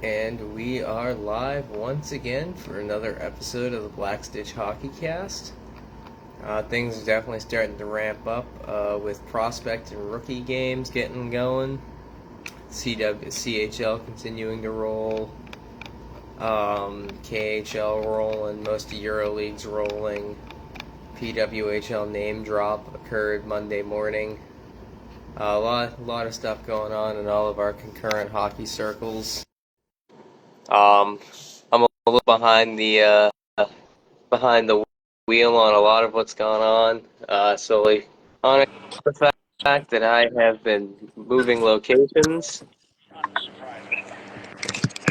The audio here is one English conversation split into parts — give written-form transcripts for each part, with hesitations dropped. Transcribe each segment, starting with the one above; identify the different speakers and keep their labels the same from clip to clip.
Speaker 1: And we are live once again for another episode of the Black Stitch Hockey Cast. Things are definitely starting to ramp up with prospect and rookie games getting going. CHL continuing to roll. KHL rolling. Most of EuroLeague's rolling. PWHL name drop occurred Monday morning. A lot of stuff going on in all of our concurrent hockey circles. I'm a little behind the wheel on a lot of what's gone on. Solely on the fact that I have been moving locations.
Speaker 2: It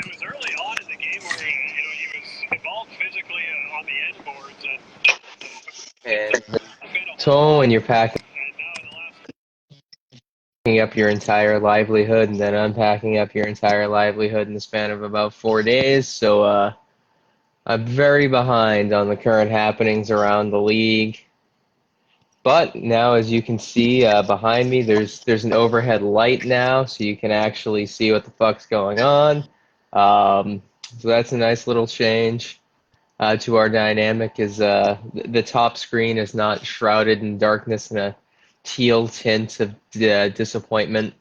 Speaker 2: was early on in the game where he was involved physically on the end boards
Speaker 1: And so when you're packing up your entire livelihood and then unpacking up your entire livelihood in the span of about 4 days, so I'm very behind on the current happenings around the league. But now, as you can see behind me, there's an overhead light now, so you can actually see what the fuck's going on. So that's a nice little change to our dynamic. Is the top screen is not shrouded in darkness and a teal tint of disappointment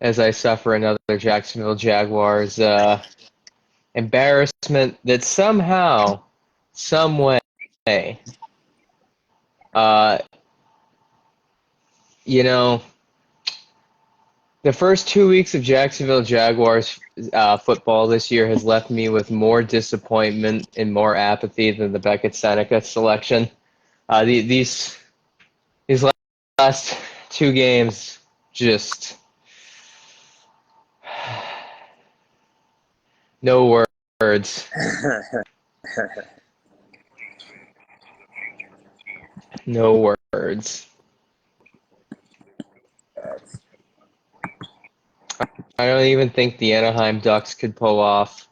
Speaker 1: as I suffer another Jacksonville Jaguars embarrassment that somehow, some way, uh, you know. The first 2 weeks of Jacksonville Jaguars football this year has left me with more disappointment and more apathy than the Beckett Seneca selection. These last two games just no words, no words. I don't even think the Anaheim Ducks could pull off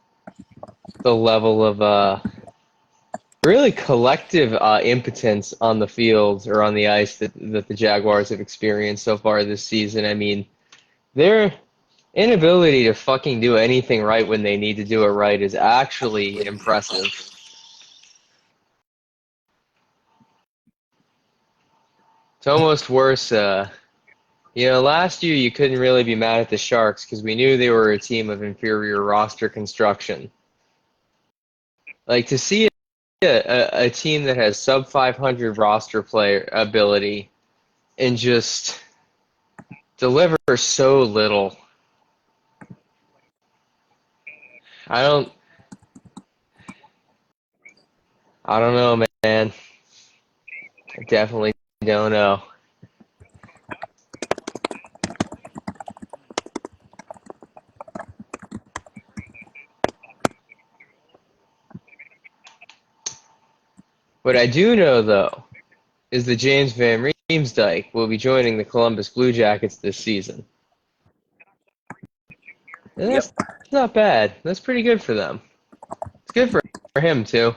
Speaker 1: the level of really collective impotence on the field or on the ice that the Jaguars have experienced so far this season. I mean, their inability to fucking do anything right when they need to do it right is actually impressive. It's almost worse. Last year you couldn't really be mad at the Sharks because we knew they were a team of inferior roster construction. Like to see a team that has sub 500 roster player ability and just deliver so little. I don't I don't know, man. I definitely don't know. What I do know though is that James Van Riemsdyk will be joining the Columbus Blue Jackets this season. And
Speaker 3: Yep.
Speaker 1: that's not bad. That's pretty good for them. It's good for him too.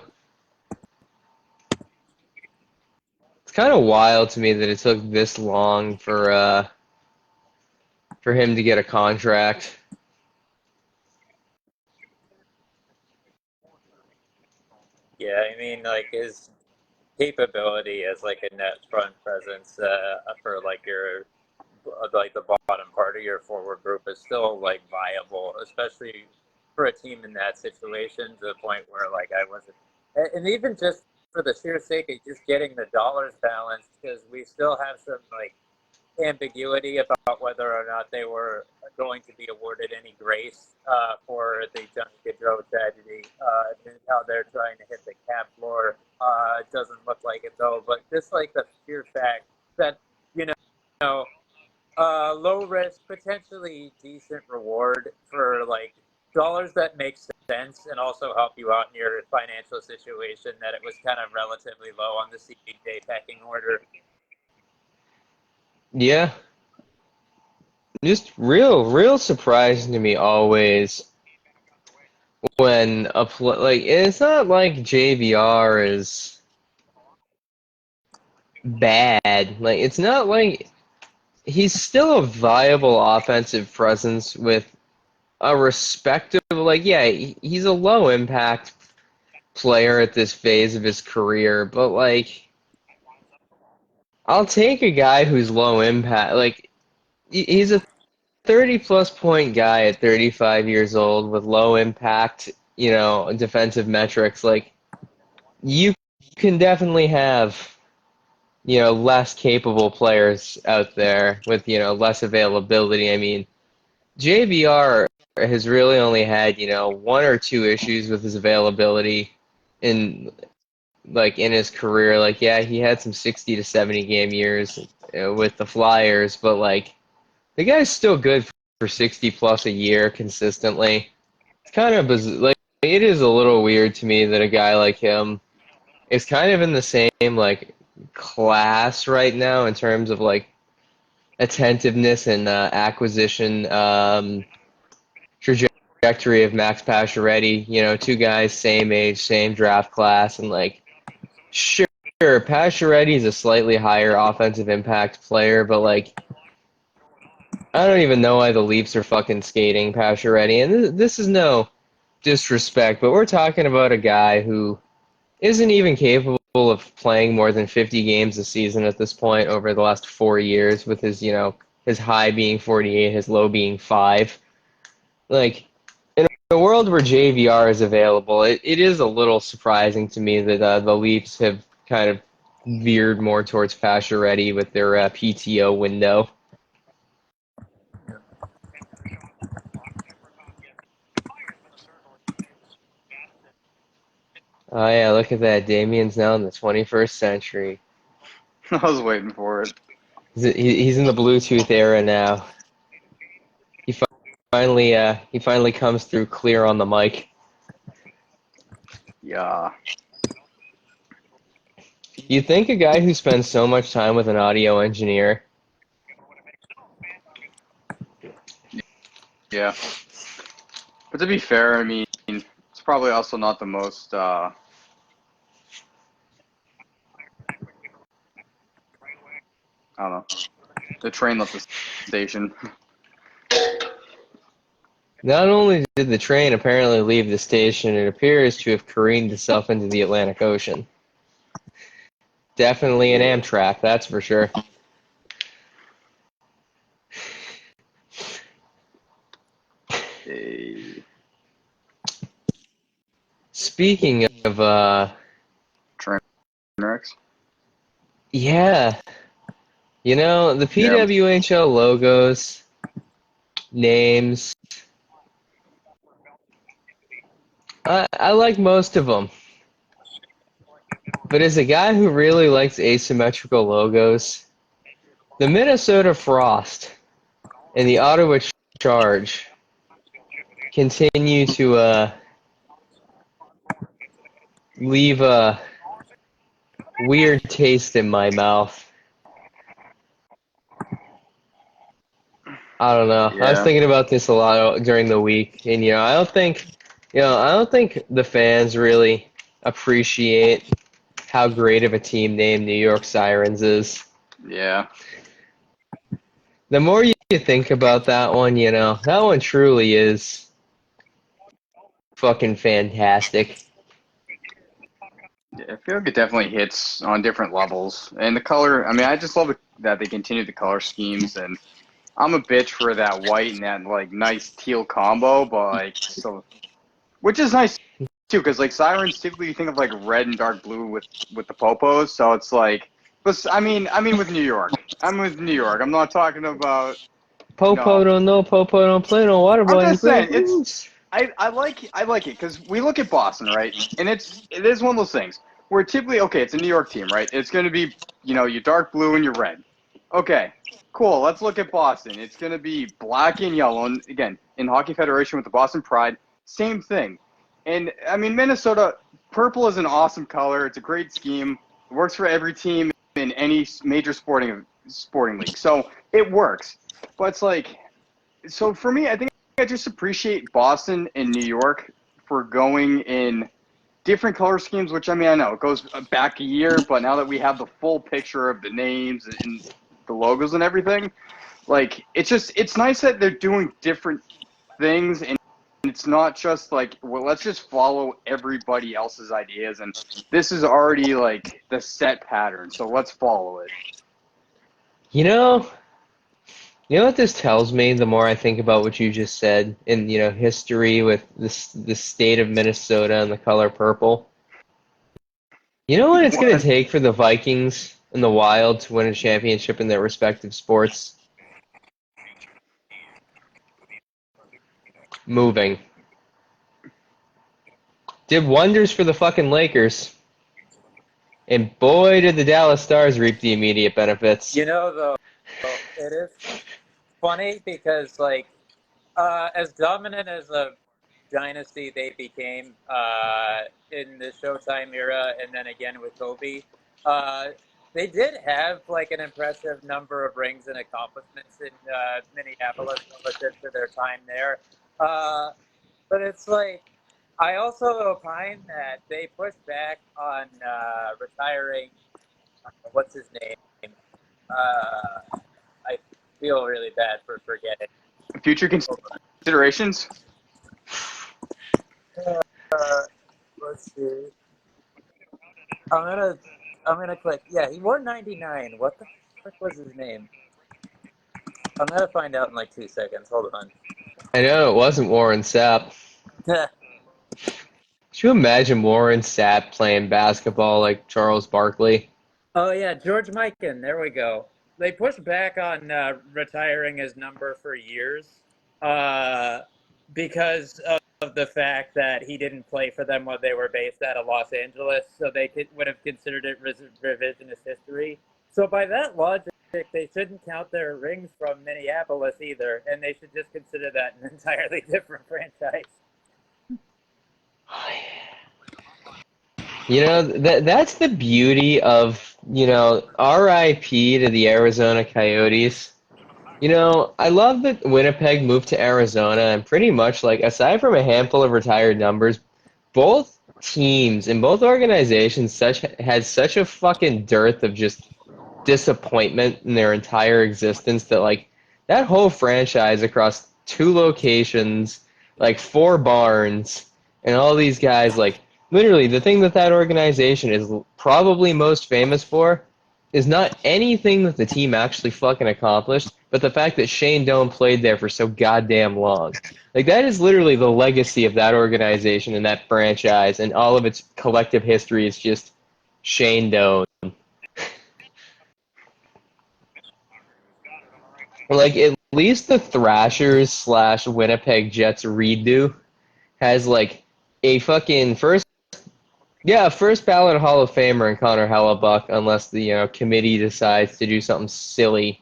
Speaker 1: It's kind of wild to me that it took this long for him to get a contract.
Speaker 3: Yeah, I mean, like his capability as like a net front presence for like your like the bottom part of your forward group is still like viable, especially for a team in that situation to the point where like I wasn't, and even just for the sheer sake of just getting the dollars balanced because we still have some like ambiguity about whether or not they were going to be awarded any grace for the Johnny Gaudreau tragedy and how they're trying to hit the cap floor. It doesn't look like it though, but just like the sheer fact that you know low risk, potentially decent reward for like dollars that make sense and also help you out in your financial situation. That it was kind of relatively low on the CJ pecking order.
Speaker 1: Yeah, just real surprising to me always when like it's not like JVR is bad. Like it's not like he's still a viable offensive presence with a respectable, like, yeah, he's a low impact player at this phase of his career, but like, I'll take a guy who's low impact. Like, he's a 30 plus point guy at 35 years old with low impact, defensive metrics. Like, you can definitely have, less capable players out there with, less availability. I mean, JVR has really only had, one or two issues with his availability in in his career. Like, yeah, he had some 60 to 70 game years with the Flyers, but like the guy's still good for 60 plus a year consistently. It's kind of like it is a little weird to me that a guy like him is kind of in the same like class right now in terms of like attentiveness and acquisition trajectory of Max Pacioretty. Two guys, same age, same draft class, and like sure, Pacioretty is a slightly higher offensive impact player, but like I don't even know why the Leafs are fucking skating Pacioretty. And this is no disrespect, but we're talking about a guy who isn't even capable of playing more than 50 games a season at this point over the last 4 years, with his, his high being 48, his low being 5. Like, in a world where JVR is available, it is a little surprising to me that the Leafs have kind of veered more towards Pacioretty with their PTO window. Oh yeah, look at that. Damien's now in the 21st century.
Speaker 4: I was waiting for it.
Speaker 1: He's in the Bluetooth era now. He finally comes through clear on the mic.
Speaker 4: Yeah.
Speaker 1: You think a guy who spends so much time with an audio engineer?
Speaker 4: Yeah. But to be fair, I mean, it's probably also not the most, I don't know. The train left the station.
Speaker 1: Not only did the train apparently leave the station, it appears to have careened itself into the Atlantic Ocean. Definitely an Amtrak, that's for sure.
Speaker 4: Hey.
Speaker 1: Speaking of,
Speaker 4: Train wrecks.
Speaker 1: yeah, the PWHL logos, names, I like most of them. But as a guy who really likes asymmetrical logos, the Minnesota Frost and the Ottawa Charge continue to leave a weird taste in my mouth. I don't know. I was
Speaker 4: Yeah.
Speaker 1: thinking about this a lot during the week, and I don't think the fans really appreciate how great of a team name New York Sirens is.
Speaker 4: Yeah.
Speaker 1: The more you think about that one, that one truly is fucking fantastic.
Speaker 4: Yeah, I feel like it definitely hits on different levels. And the color, I mean, I just love that they continue the color schemes. And I'm a bitch for that white and that, like, nice teal combo, but, like, so, which is nice, too, because, like, Sirens, typically you think of, like, red and dark blue with the popos. So it's like, but, I mean, with New York. I'm with New York. I'm not talking about,
Speaker 1: Popo
Speaker 4: no.
Speaker 1: don't know, Popo don't play no water
Speaker 4: I'm
Speaker 1: boy and
Speaker 4: just
Speaker 1: play
Speaker 4: saying,
Speaker 1: blues.
Speaker 4: I like it because we look at Boston, right? And it is one of those things where typically, okay, it's a New York team, right? It's going to be, your dark blue and your red. Okay, cool. Let's look at Boston. It's going to be black and yellow. And again, in Hockey Federation with the Boston Pride, same thing. And I mean, Minnesota, purple is an awesome color. It's a great scheme. It works for every team in any major sporting league. So it works. But it's like, so for me, I think I just appreciate Boston and New York for going in different color schemes, which, I mean, I know it goes back a year, but now that we have the full picture of the names and the logos and everything, like, it's nice that they're doing different things, and it's not just like, well, let's just follow everybody else's ideas, and this is already like the set pattern, so let's follow it.
Speaker 1: You know, you know what this tells me, the more I think about what you just said in, history with the state of Minnesota and the color purple. You know what it's going to
Speaker 4: What?
Speaker 1: take for the Vikings and the Wild to win a championship in their respective sports? Moving. Did wonders for the fucking Lakers. And boy, did the Dallas Stars reap the immediate benefits.
Speaker 3: You know, though, it is funny because, like, as dominant as a dynasty they became in the Showtime era, and then again with Kobe, uh, they did have like an impressive number of rings and accomplishments in Minneapolis relative to their time there. But it's like I also opine that they pushed back on retiring. What's his name? I feel really bad for forgetting.
Speaker 4: Future considerations?
Speaker 3: Let's see. I'm gonna click. Yeah, he wore 99. What the frick was his name? I'm gonna find out in like 2 seconds. Hold on.
Speaker 1: I know it wasn't Warren Sapp. Could you imagine Warren Sapp playing basketball like Charles Barkley?
Speaker 3: Oh yeah, George Mikan. There we go. They pushed back on retiring his number for years because of the fact that he didn't play for them when they were based out of Los Angeles, so they would have considered it revisionist history. So by that logic, they shouldn't count their rings from Minneapolis either, and they should just consider that an entirely different franchise.
Speaker 1: That's the beauty of, RIP to the Arizona Coyotes. I love that Winnipeg moved to Arizona, and pretty much, like, aside from a handful of retired numbers, both teams and both organizations had such a fucking dearth of just disappointment in their entire existence that, like, that whole franchise across 2 locations, like 4 barns, and all these guys, like, literally the thing that organization is probably most famous for is not anything that the team actually fucking accomplished, but the fact that Shane Doan played there for so goddamn long. Like, that is literally the legacy of that organization and that franchise, and all of its collective history is just Shane Doan. Like, at least the Thrashers slash Winnipeg Jets redo has, like, a fucking first ballot Hall of Famer in Connor Hellebuck, unless the committee decides to do something silly.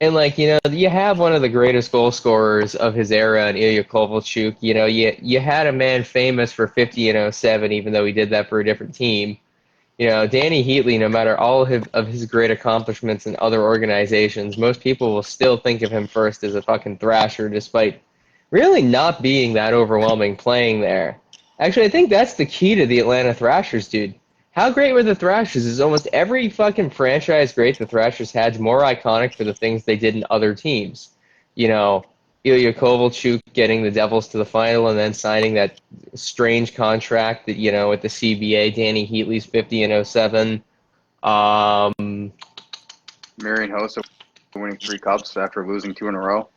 Speaker 1: And, like, you have one of the greatest goal scorers of his era in Ilya Kovalchuk. You had a man famous for 50 and 07, even though he did that for a different team. Danny Heatley, no matter all of his great accomplishments in other organizations, most people will still think of him first as a fucking Thrasher, despite really not being that overwhelming playing there. Actually, I think that's the key to the Atlanta Thrashers, dude. How great were the Thrashers is almost every fucking franchise great the Thrashers had is more iconic for the things they did in other teams. Ilya Kovalchuk getting the Devils to the final and then signing that strange contract that, with the CBA, Danny Heatley's 50 and 07.
Speaker 4: Marian Hossa winning 3 cups after losing 2 in a row.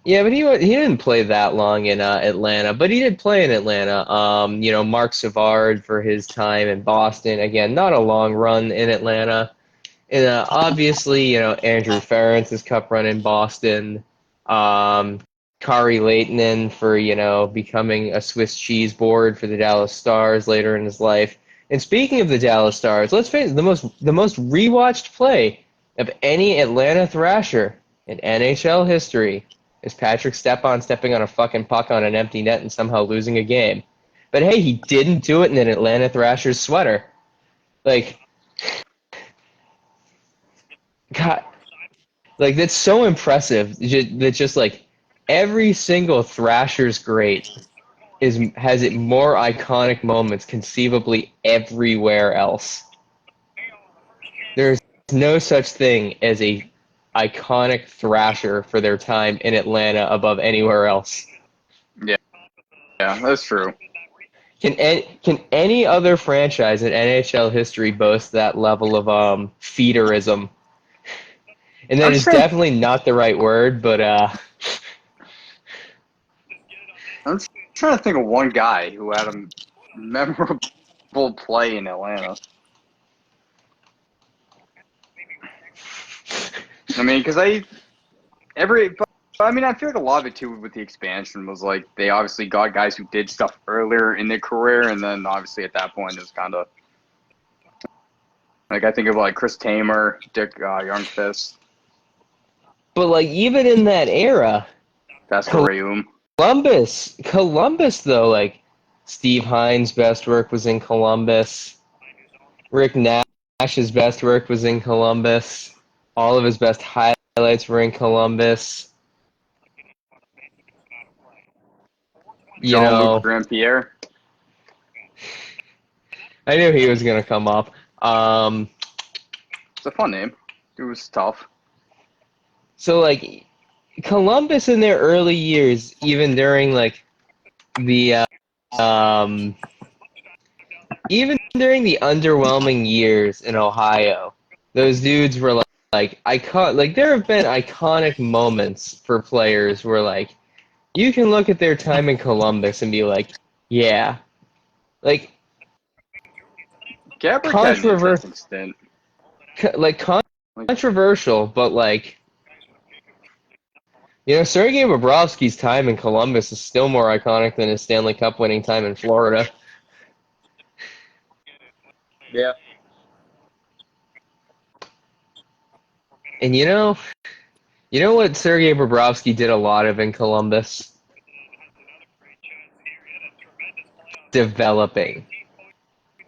Speaker 1: Yeah, but he didn't play that long in Atlanta, but he did play in Atlanta. Mark Savard for his time in Boston. Again, not a long run in Atlanta. And obviously, Andrew Ferentz' cup run in Boston. Kari Lehtinen for, becoming a Swiss cheese board for the Dallas Stars later in his life. And speaking of the Dallas Stars, let's face it, the most rewatched play of any Atlanta Thrasher in NHL history is Patrick Stepan stepping on a fucking puck on an empty net and somehow losing a game. But hey, he didn't do it in an Atlanta Thrashers sweater. Like, God, like, that's so impressive. That just like every single Thrashers great has it more iconic moments conceivably everywhere else. There's no such thing as a iconic Thrasher for their time in Atlanta above anywhere else.
Speaker 4: that's true.
Speaker 1: Can any other franchise in NHL history boast that level of feederism? And that
Speaker 4: I'm
Speaker 1: is
Speaker 4: just trying.
Speaker 1: definitely not the right word, but
Speaker 4: I'm just trying to think of one guy who had a memorable play in Atlanta. I mean, because I feel like a lot of it too with the expansion was like they obviously got guys who did stuff earlier in their career, and then obviously at that point it was kind of like I think of like Chris Tamer, Dick Youngfist,
Speaker 1: like even in that era,
Speaker 4: Vascareum.
Speaker 1: Columbus though, like Steve Hines' best work was in Columbus. Rick Nash's best work was in Columbus. All of his best highlights were in Columbus. You
Speaker 4: Jean-Luc
Speaker 1: know,
Speaker 4: Grand-Pierre.
Speaker 1: I knew he was gonna come up.
Speaker 4: It's a fun name. It was tough.
Speaker 1: So like Columbus in their early years, even during like the um, even during the underwhelming years in Ohio, those dudes were like icon. Like there have been iconic moments for players where like you can look at their time in Columbus and be like, yeah, like
Speaker 4: Gabrick had an
Speaker 1: controversial,
Speaker 4: interesting stint.
Speaker 1: like
Speaker 4: Like,
Speaker 1: controversial, but like Sergei Bobrovsky's time in Columbus is still more iconic than his Stanley Cup winning time in Florida.
Speaker 3: Yeah.
Speaker 1: And you know what Sergei Bobrovsky did a lot of in Columbus? Developing.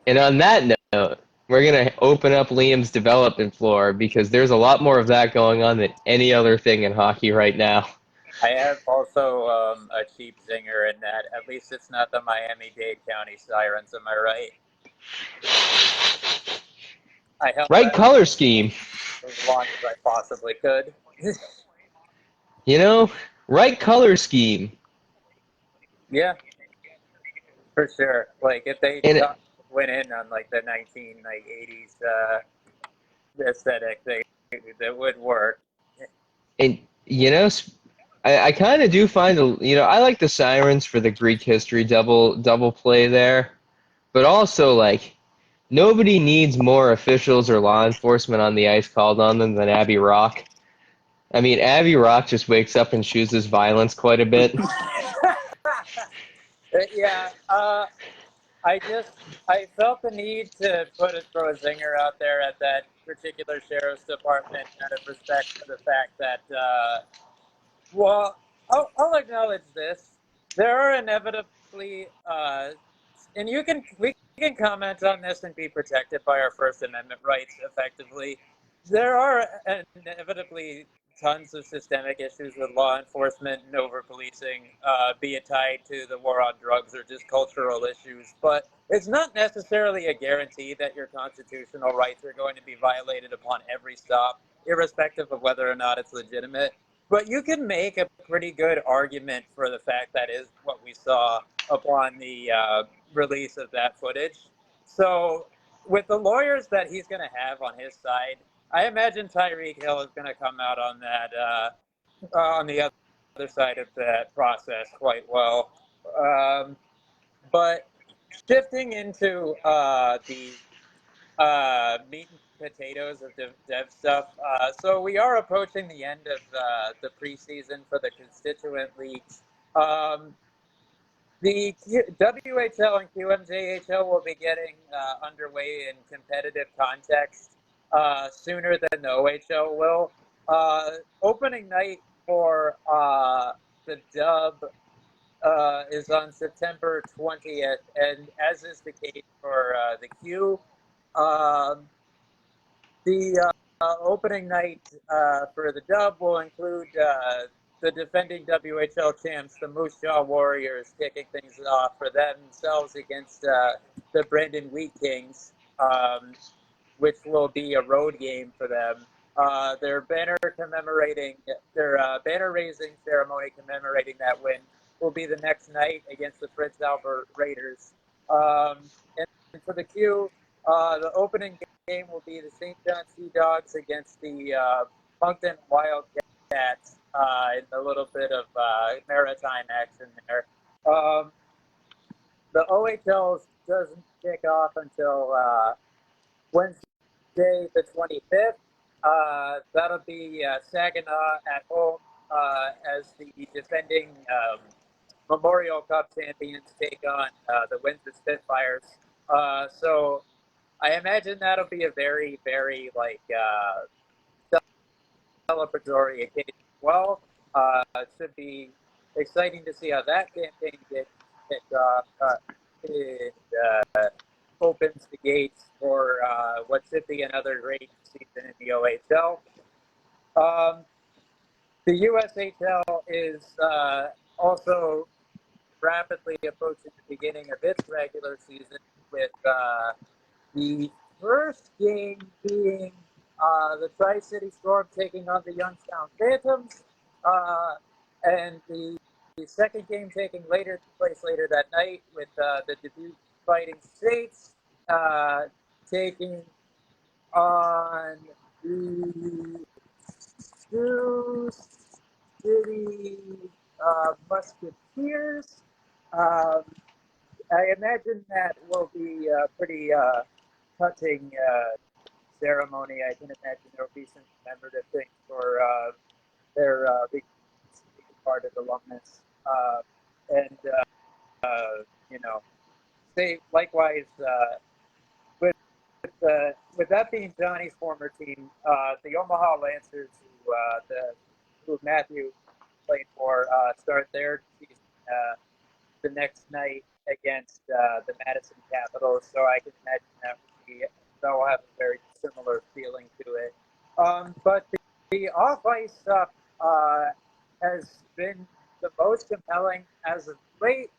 Speaker 1: And on that note, we're going to open up Liam's development floor because there's a lot more of that going on than any other thing in hockey right now.
Speaker 3: I have also a cheap zinger in that at least it's not the Miami-Dade County Sirens, am I right? I held
Speaker 1: Right
Speaker 3: that
Speaker 1: color scheme.
Speaker 3: as long as I possibly could.
Speaker 1: Right color scheme.
Speaker 3: Yeah, for sure. Like if they
Speaker 1: And
Speaker 3: went in on like the 1980s aesthetic, that would work.
Speaker 1: and I kind of do find I like the Sirens for the Greek history double play there, but also like nobody needs more officials or law enforcement on the ice called on them than Abby Rock. I mean, Abby Rock just wakes up and chooses violence quite a bit.
Speaker 3: Yeah, I felt the need to throw a zinger out there at that particular sheriff's department out of respect for the fact that well, I'll acknowledge this. There are inevitably, and we can comment on this and be protected by our First Amendment rights effectively. There are inevitably tons of systemic issues with law enforcement and over policing, be it tied to the war on drugs or just cultural issues. But it's not necessarily a guarantee that your constitutional rights are going to be violated upon every stop, irrespective of whether or not it's legitimate. But you can make a pretty good argument for the fact that is what we saw upon the release of that footage. So, with the lawyers that he's going to have on his side, I imagine Tyreek Hill is going to come out on that on the other side of that process quite well. But shifting into the meat and potatoes of dev stuff. So we are approaching the end of the preseason for the constituent leagues. Um, the WHL and QMJHL will be getting underway in competitive context sooner than the OHL will. Opening night for the Dub is on September 20th, and as is the case for the Q. Um, the opening night for the Dub will include the defending WHL champs, the Moose Jaw Warriors, kicking things off for themselves against the Brandon Wheat Kings, which will be a road game for them. Their banner raising ceremony commemorating that win will be the next night against the Prince Albert Raiders. And for the Q, the opening game will be the St. John Sea Dogs against the Moncton Wildcats in a little bit of maritime action there. The OHL doesn't kick off until Wednesday, the 25th. That'll be Saginaw at home as the defending Memorial Cup champions take on the Windsor Spitfires. So I imagine that'll be a very, very celebratory occasion. Well, it should be exciting to see how that campaign gets kicked off. It opens the gates for what should be another great season in the OHL. The USHL is also rapidly approaching the beginning of its regular season with the first game being the Tri-City Storm taking on the Youngstown Phantoms, and the second game taking place later that night with the Dubuque Fighting States taking on the Sioux City Musketeers. I imagine that will be a pretty touching ceremony. I can imagine there will be some commemorative things for their big part of alumnus. And, you know, say likewise, with, with that being Johnny's former team, the Omaha Lancers, who Matthew played for, start their season the next night against the Madison Capitals. So I can imagine they'll have a very similar feeling to it. But the off-ice stuff has been the most compelling as of late.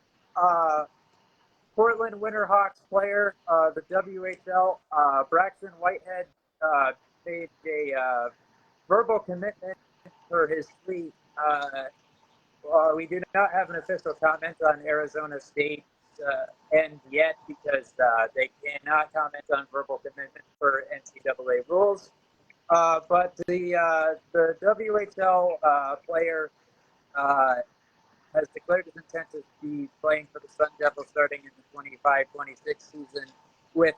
Speaker 3: Portland Winterhawks player, the WHL, Braxton Whitehead, made a verbal commitment for his fleet. We do not have an official comment on Arizona State end yet because they cannot comment on verbal commitments for NCAA rules. But the WHL player has declared his intent to be playing for the Sun Devils starting in the 25-26 season, with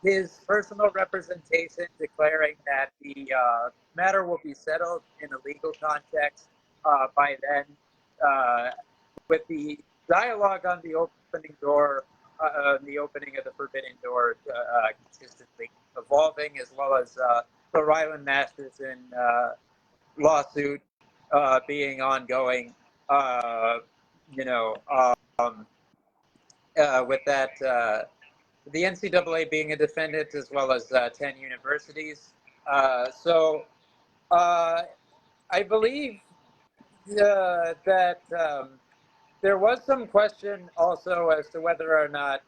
Speaker 3: his personal representation declaring that the matter will be settled in a legal context by then, with the dialogue on the opening door, the opening of the forbidden door consistently evolving, as well as the Ryland Masterson lawsuit being ongoing. With that, the NCAA being a defendant, as well as 10 universities. So I believe that there was some question also as to whether or not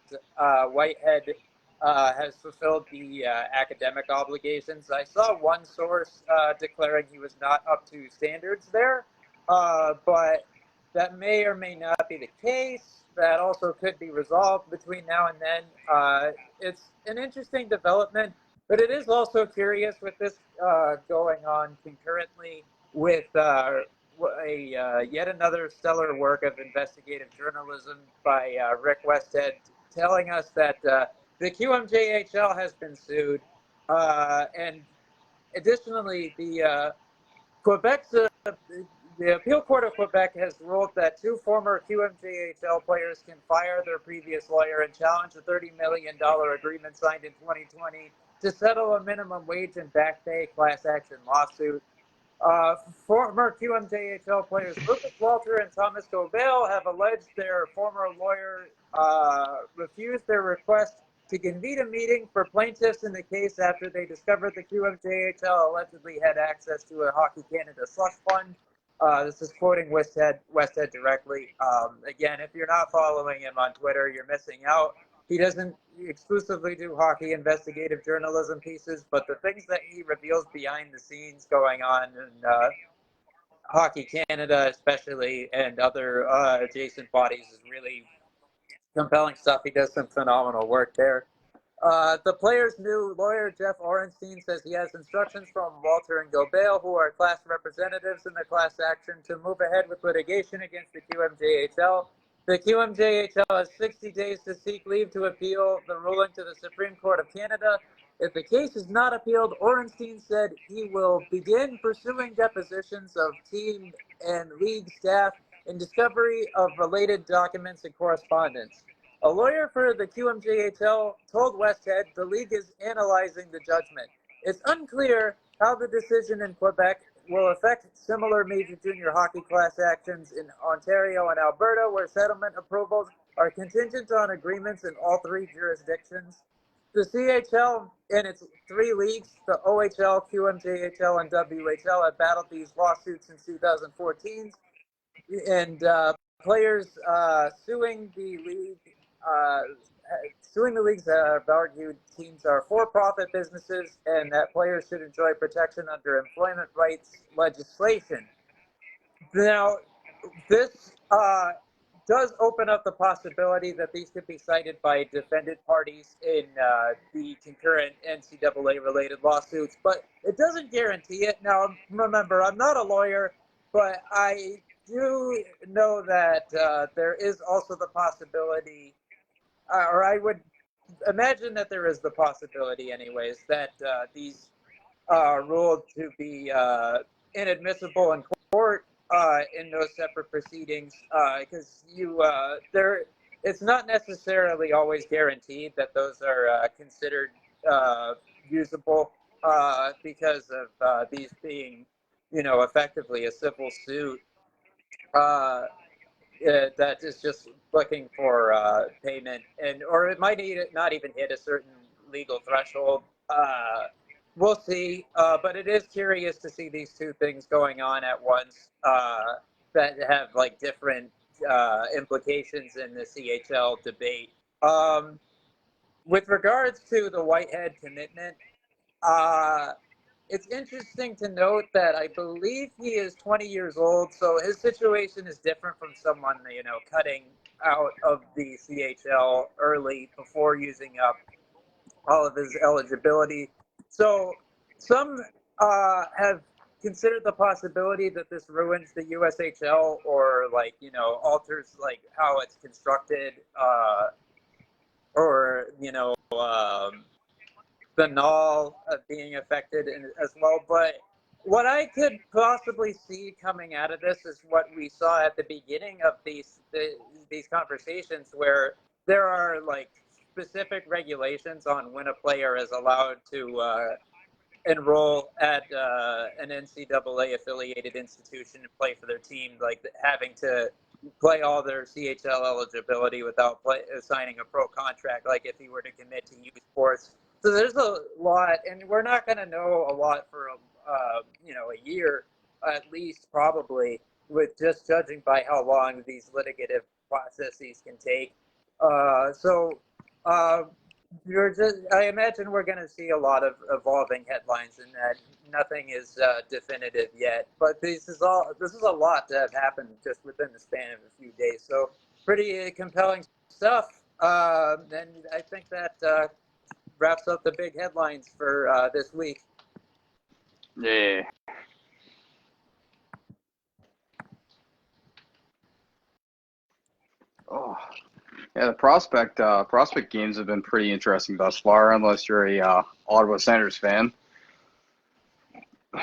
Speaker 3: Whitehead has fulfilled the academic obligations. I saw one source declaring he was not up to standards there, but that may or may not be the case. That also could be resolved between now and then. It's an interesting development, but it is also curious with this going on concurrently with yet another stellar work of investigative journalism by Rick Westhead, telling us that the QMJHL has been sued, and additionally, the appeal court of Quebec has ruled that two former QMJHL players can fire their previous lawyer and challenge a $30 million agreement signed in 2020 to settle a minimum wage and back pay class action lawsuit. Former QMJHL players Lucas Walter and Thomas Gobel have alleged their former lawyer refused their request to convene a meeting for plaintiffs in the case after they discovered the QMJHL allegedly had access to a Hockey Canada slush fund. This is quoting Westhead directly. Again, if you're not following him on Twitter, you're missing out. He doesn't exclusively do hockey investigative journalism pieces, but the things that he reveals behind the scenes going on in Hockey Canada, especially, and other adjacent bodies, is really compelling stuff. He does some phenomenal work there. The player's new lawyer, Jeff Orenstein, says he has instructions from Walter and Gobel, who are class representatives in the class action, to move ahead with litigation against the QMJHL. The QMJHL has 60 days to seek leave to appeal the ruling to the Supreme Court of Canada. If the case is not appealed, Orenstein said he will begin pursuing depositions of team and league staff and discovery of related documents and correspondence. A lawyer for the QMJHL told Westhead the league is analyzing the judgment. It's unclear how the decision in Quebec will affect similar major junior hockey class actions in Ontario and Alberta, where settlement approvals are contingent on agreements in all three jurisdictions. The CHL and its three leagues, the OHL, QMJHL, and WHL, have battled these lawsuits since 2014, and players suing the league. Suing the leagues have argued teams are for-profit businesses and that players should enjoy protection under employment rights legislation. Now, this does open up the possibility that these could be cited by defendant parties in the concurrent NCAA-related lawsuits, but it doesn't guarantee it. Now, remember, I'm not a lawyer, but I do know that there is also the possibility, or I would imagine that there is the possibility, anyways, that these are ruled to be inadmissible in court in those separate proceedings, because it's not necessarily always guaranteed that those are considered usable because of these being, effectively a civil suit. That is just looking for payment, or it might not even hit a certain legal threshold. We'll see, but it is curious to see these two things going on at once that have like different implications in the CHL debate. With regards to the Whitehead commitment, it's interesting to note that I believe he is 20 years old, so his situation is different from someone, cutting out of the CHL early before using up all of his eligibility. So some have considered the possibility that this ruins the USHL or alters how it's constructed, or the null being affected as well. But what I could possibly see coming out of this is what we saw at the beginning of these conversations, where there are specific regulations on when a player is allowed to enroll at an NCAA affiliated institution and play for their team, like having to play all their CHL eligibility without signing a pro contract, like if he were to commit to youth sports. So there's a lot, and we're not going to know a lot for a year at least, probably, with just judging by how long these litigative processes can take. I imagine we're going to see a lot of evolving headlines, and that nothing is definitive yet. But this is a lot to have happened just within the span of a few days. So pretty compelling stuff. And I think that wraps up the big headlines for this week.
Speaker 4: Yeah. Oh. Yeah, the prospect games have been pretty interesting thus far, unless you're a Ottawa Senators fan.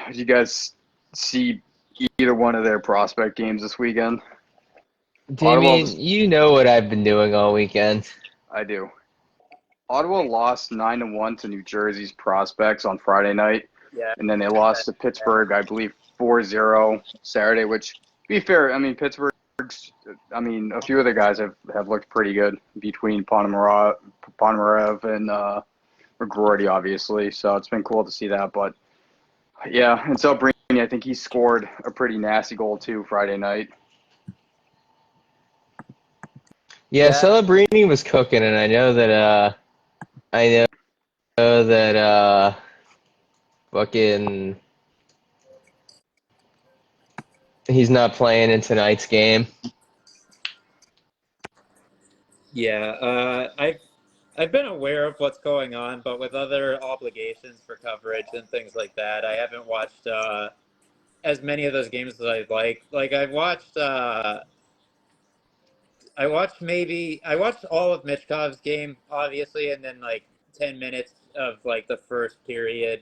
Speaker 4: Did you guys see either one of their prospect games this weekend?
Speaker 1: Damien, you know what I've been doing all weekend.
Speaker 4: I do. Ottawa lost 9-1 to New Jersey's prospects on Friday night, and then they lost to Pittsburgh, I believe, 4-0 Saturday, which, to be fair, I mean, a few of the guys have looked pretty good between Ponomarev and McGroarty, obviously. So it's been cool to see that. But yeah, and so Brini, I think he scored a pretty nasty goal too Friday night.
Speaker 1: Yeah, Celebrini was cooking, and I know that fucking He's not playing in tonight's game.
Speaker 3: Yeah, I've been aware of what's going on, but with other obligations for coverage and things like that, I haven't watched as many of those games as I'd like. Like I watched all of Mitchkov's game, obviously, and then like 10 minutes of like the first period.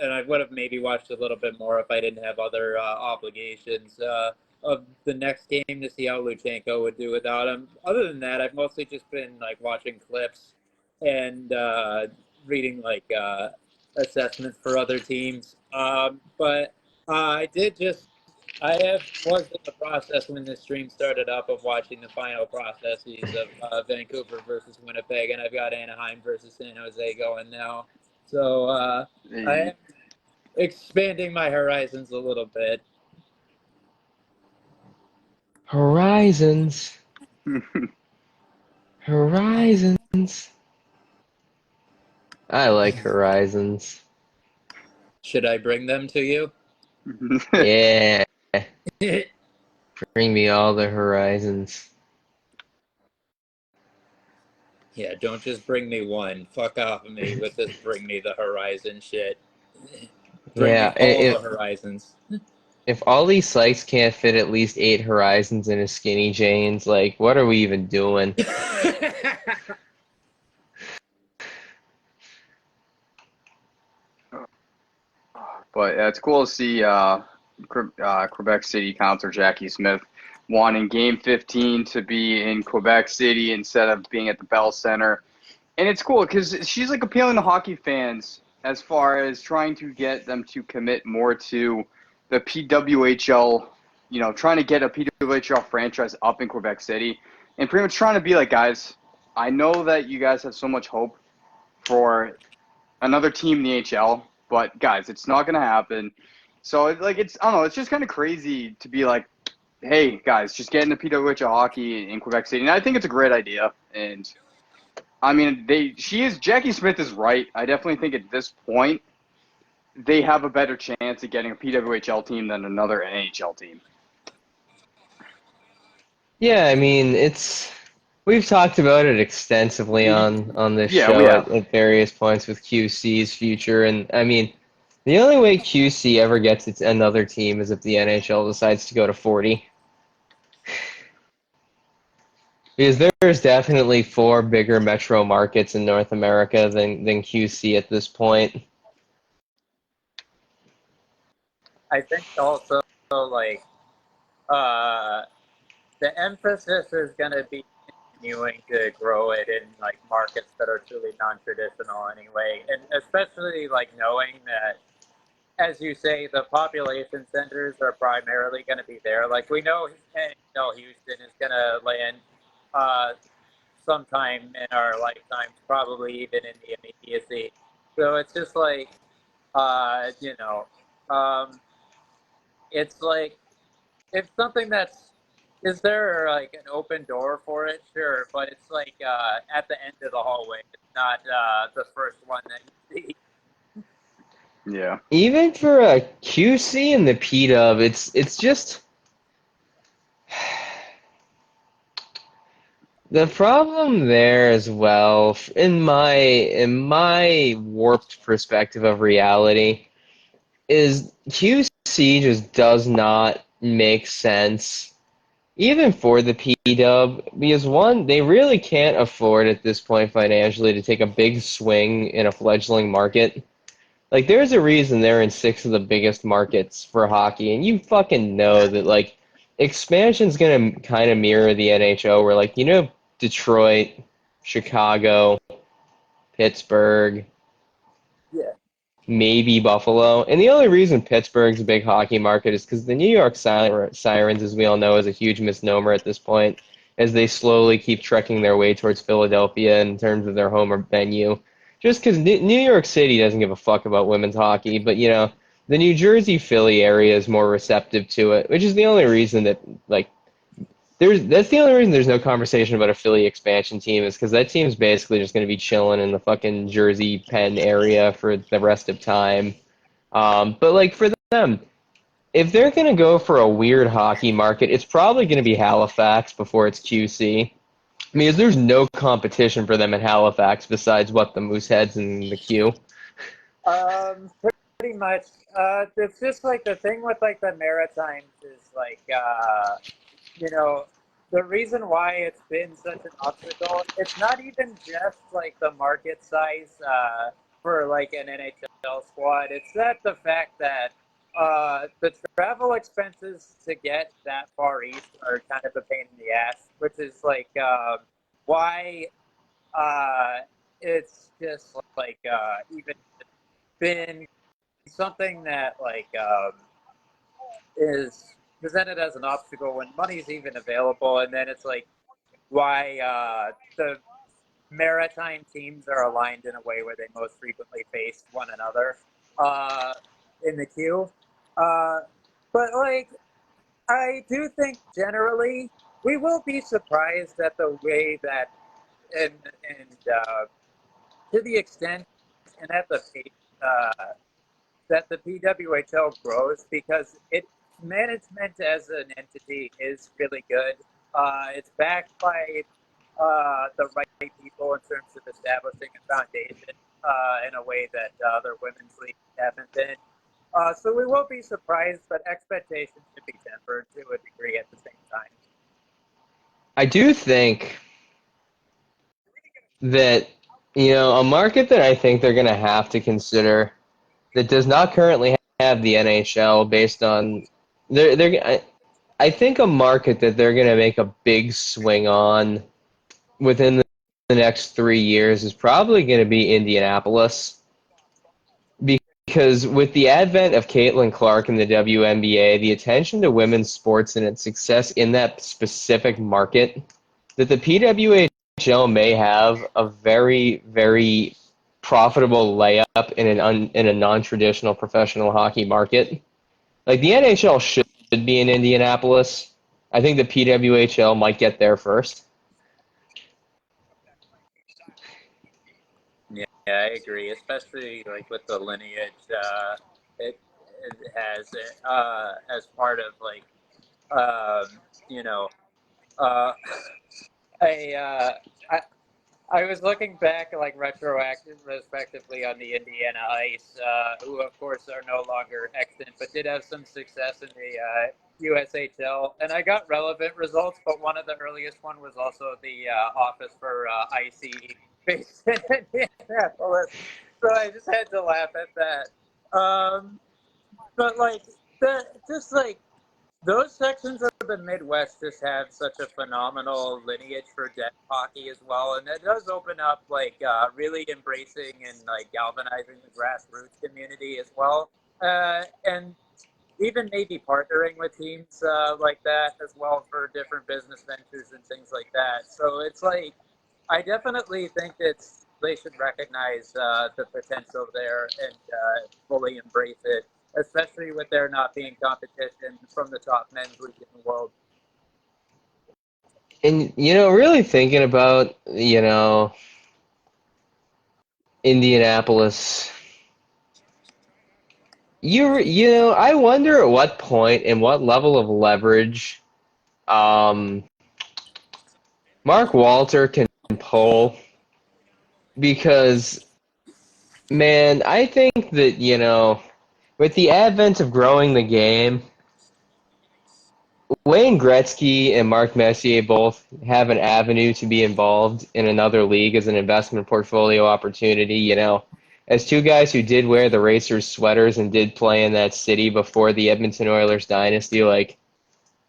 Speaker 3: And I would have maybe watched a little bit more if I didn't have other obligations of the next game to see how Luchenko would do without him. Other than that, I've mostly just been like watching clips and reading like assessments for other teams. But I did just was in the process when the stream started up of watching the final processes of Vancouver versus Winnipeg, and I've got Anaheim versus San Jose going now. So I am expanding my horizons a little bit.
Speaker 1: Horizons. Horizons. I like Horizons.
Speaker 3: Should I bring them to you?
Speaker 1: Yeah. Bring me all the Horizons.
Speaker 3: Yeah, don't just bring me one. Fuck off of me with this bring me the horizon shit. Bring me
Speaker 1: Yeah,
Speaker 3: all the horizons.
Speaker 1: if Ollie Sykes can't fit at least 8 Horizons in his skinny jeans, like, what are we even doing?
Speaker 4: But it's cool to see Quebec City counselor Jackie Smith wanting Game 15 to be in Quebec City instead of being at the Bell Center. And it's cool because she's like appealing to hockey fans as far as trying to get them to commit more to the PWHL, trying to get a PWHL franchise up in Quebec City and pretty much trying to be like, guys, I know that you guys have so much hope for another team in the HL, but guys, it's not going to happen. So I don't know, it's just kind of crazy to be like, hey guys, just get into PWHL hockey in Quebec City. And I think it's a great idea. And I mean, Jackie Smith is right. I definitely think at this point they have a better chance of getting a PWHL team than another NHL team.
Speaker 1: Yeah, I mean, we've talked about it extensively on this
Speaker 4: Yeah, we
Speaker 1: show
Speaker 4: have.
Speaker 1: at various points with QC's future, and I mean, the only way QC ever gets another team is if the NHL decides to go to 40. Because there's definitely 4 bigger metro markets in North America than QC at this point.
Speaker 3: I think also like the emphasis is going to be continuing to grow it in like markets that are truly non-traditional anyway, and especially like knowing that, as you say, the population centers are primarily going to be there. Like we know Houston is going to land sometime in our lifetimes, probably even in the immediacy. So it's just like um, it's like it's something is there like an open door for it? Sure, but it's like at the end of the hallway. It's not the first one that you see.
Speaker 4: Yeah.
Speaker 1: Even for a QC and the PW, it's just the problem there as well. In my warped perspective of reality, is QC just does not make sense, even for the PW, because one, they really can't afford at this point financially to take a big swing in a fledgling market. Like, there's a reason they're in 6 of the biggest markets for hockey, and you fucking know that, like, expansion's gonna kind of mirror the NHL, where, like, Detroit, Chicago, Pittsburgh,
Speaker 3: Yeah.
Speaker 1: maybe Buffalo. And the only reason Pittsburgh's a big hockey market is because the New York Sirens, as we all know, is a huge misnomer at this point, as they slowly keep trekking their way towards Philadelphia in terms of their home venue. Just because New York City doesn't give a fuck about women's hockey, but the New Jersey Philly area is more receptive to it, which is the only reason that like that's the only reason there's no conversation about a Philly expansion team is because that team's basically just going to be chilling in the fucking Jersey Penn area for the rest of time. But like for them, if they're going to go for a weird hockey market, it's probably going to be Halifax before it's QC. Because there's no competition for them in Halifax besides what the Mooseheads and the Q.
Speaker 3: Um, Pretty much. It's just like the thing with like the Maritimes is like, you know, the reason why it's been such an obstacle, it's not even just like the market size for like an NHL squad. It's that the fact that the travel expenses to get that far east are kind of a pain in the ass, which is like why uh, it's just like even been something that like is presented as an obstacle when money's even available, and then it's like why the maritime teams are aligned in a way where they most frequently face one another uh, in the queue. Uh, but like I do think generally we will be surprised at the way that and to the extent and at the pace that the PWHL grows because its management as an entity is really good. It's backed by the right people in terms of establishing a foundation in a way that other women's leagues haven't been. So we won't be surprised, but expectations should be tempered to a degree at the same time.
Speaker 1: I do think that, a market that I think they're going to have to consider that does not currently have the NHL based on I think a market that they're going to make a big swing on within the next 3 years is probably going to be Indianapolis. Because with the advent of Caitlin Clark in the WNBA, the attention to women's sports and its success in that specific market, that the PWHL may have a very, very profitable layup in a non-traditional professional hockey market. Like the NHL should be in Indianapolis. I think the PWHL might get there first.
Speaker 3: Yeah, I agree, especially like with the lineage it, it has as part of like you know uh, I, I I was looking back like retrospectively on the Indiana Ice, who of course are no longer extant, but did have some success in the USHL, and I got relevant results. But one of the earliest one was also the office for ICE based in Indianapolis, so I just had to laugh at that. But like just like those sections of the Midwest just have such a phenomenal lineage for deaf hockey as well, and that does open up like really embracing and like galvanizing the grassroots community as well, and even maybe partnering with teams like that as well for different business ventures and things like that. So it's like I definitely think they should recognize the potential there and fully embrace it, especially with there not being competition from the top men's league in the world.
Speaker 1: And really thinking about, Indianapolis, I wonder at what point and what level of leverage um, Mark Walter can pull because, man, I think that, with the advent of growing the game, Wayne Gretzky and Mark Messier both have an avenue to be involved in another league as an investment portfolio opportunity. As two guys who did wear the Racers sweaters and did play in that city before the Edmonton Oilers dynasty, like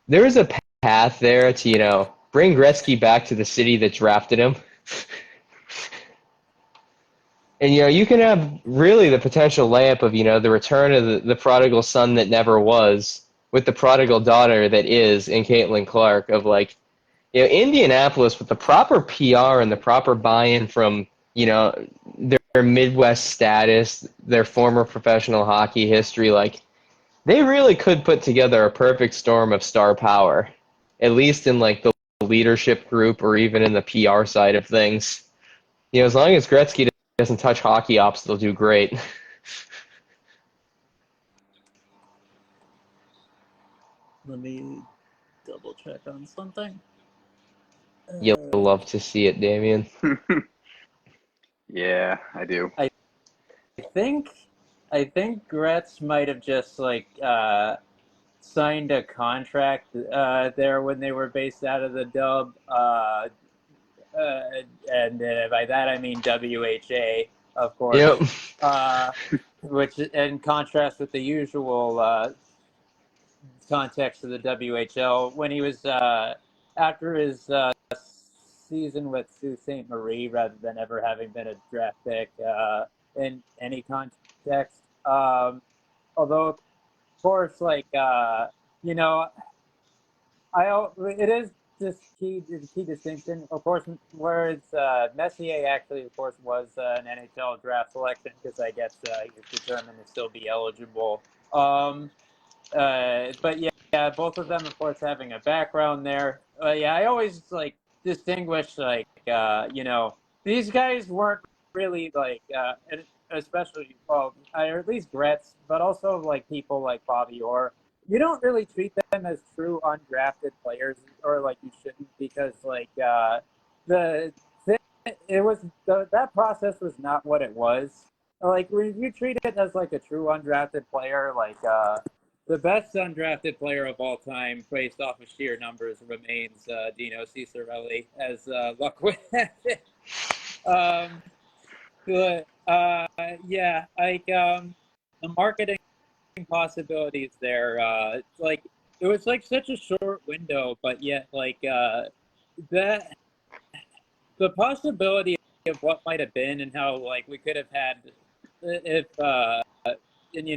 Speaker 1: there is a path there to, bring Gretzky back to the city that drafted him. And, you can have really the potential layup of, the return of the prodigal son that never was with the prodigal daughter that is in Caitlin Clark of like, Indianapolis with the proper PR and the proper buy-in from, their Midwest status, their former professional hockey history, like they really could put together a perfect storm of star power, at least in like the leadership group or even in the PR side of things. As long as Gretzky doesn't touch hockey ops, they'll do great.
Speaker 3: Let me double check on something.
Speaker 1: You'll love to see it, Damien.
Speaker 4: Yeah, I do.
Speaker 3: I think Gretz might have just like signed a contract there when they were based out of the Dub, uh, and by that I mean WHA, of course.
Speaker 1: Yep.
Speaker 3: Which, in contrast with the usual context of the WHL, when he was after his season with Sault Ste. Marie, rather than ever having been a draft pick in any context. Although, of course, like you know, it is this key distinction. Of course, whereas Messier actually, of course, was an NHL draft selection because I guess he was determined to still be eligible. But yeah, both of them, of course, having a background there. Yeah, I always like distinguish like these guys weren't really like and especially or at least Gretz, but also like people like Bobby Orr. You don't really treat them as true undrafted players, or like you shouldn't, because like the it was that process was not what it was. Like when you treat it as like a true undrafted player, like the best undrafted player of all time, based off of sheer numbers, remains Dino Ciccarelli, as luck would have it. But yeah, like the marketing possibilities there. Like it was like such a short window, but yet like that the possibility of what might have been and how like we could have had if and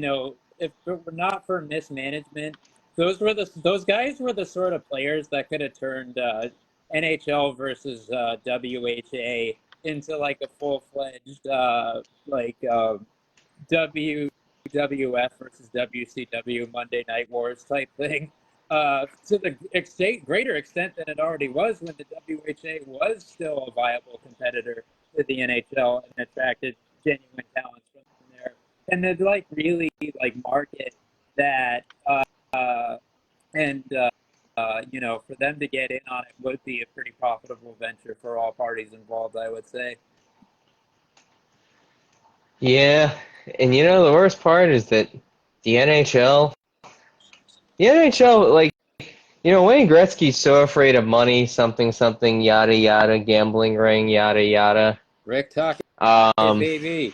Speaker 3: if it were not for mismanagement, those guys were the sort of players that could have turned NHL versus WHA into like a full-fledged like WWF versus WCW Monday Night Wars type thing. To the greater extent than it already was when the WHA was still a viable competitor to the NHL and attracted genuine talents from there, and to like really like market that and for them to get in on it would be a pretty profitable venture for all parties involved, I would say.
Speaker 1: Yeah, and the worst part is that the NHL, the NHL, like, Wayne Gretzky's so afraid of money, something, something, yada, yada, gambling ring, yada, yada.
Speaker 3: Rick Tocchet,
Speaker 1: Um,
Speaker 3: baby.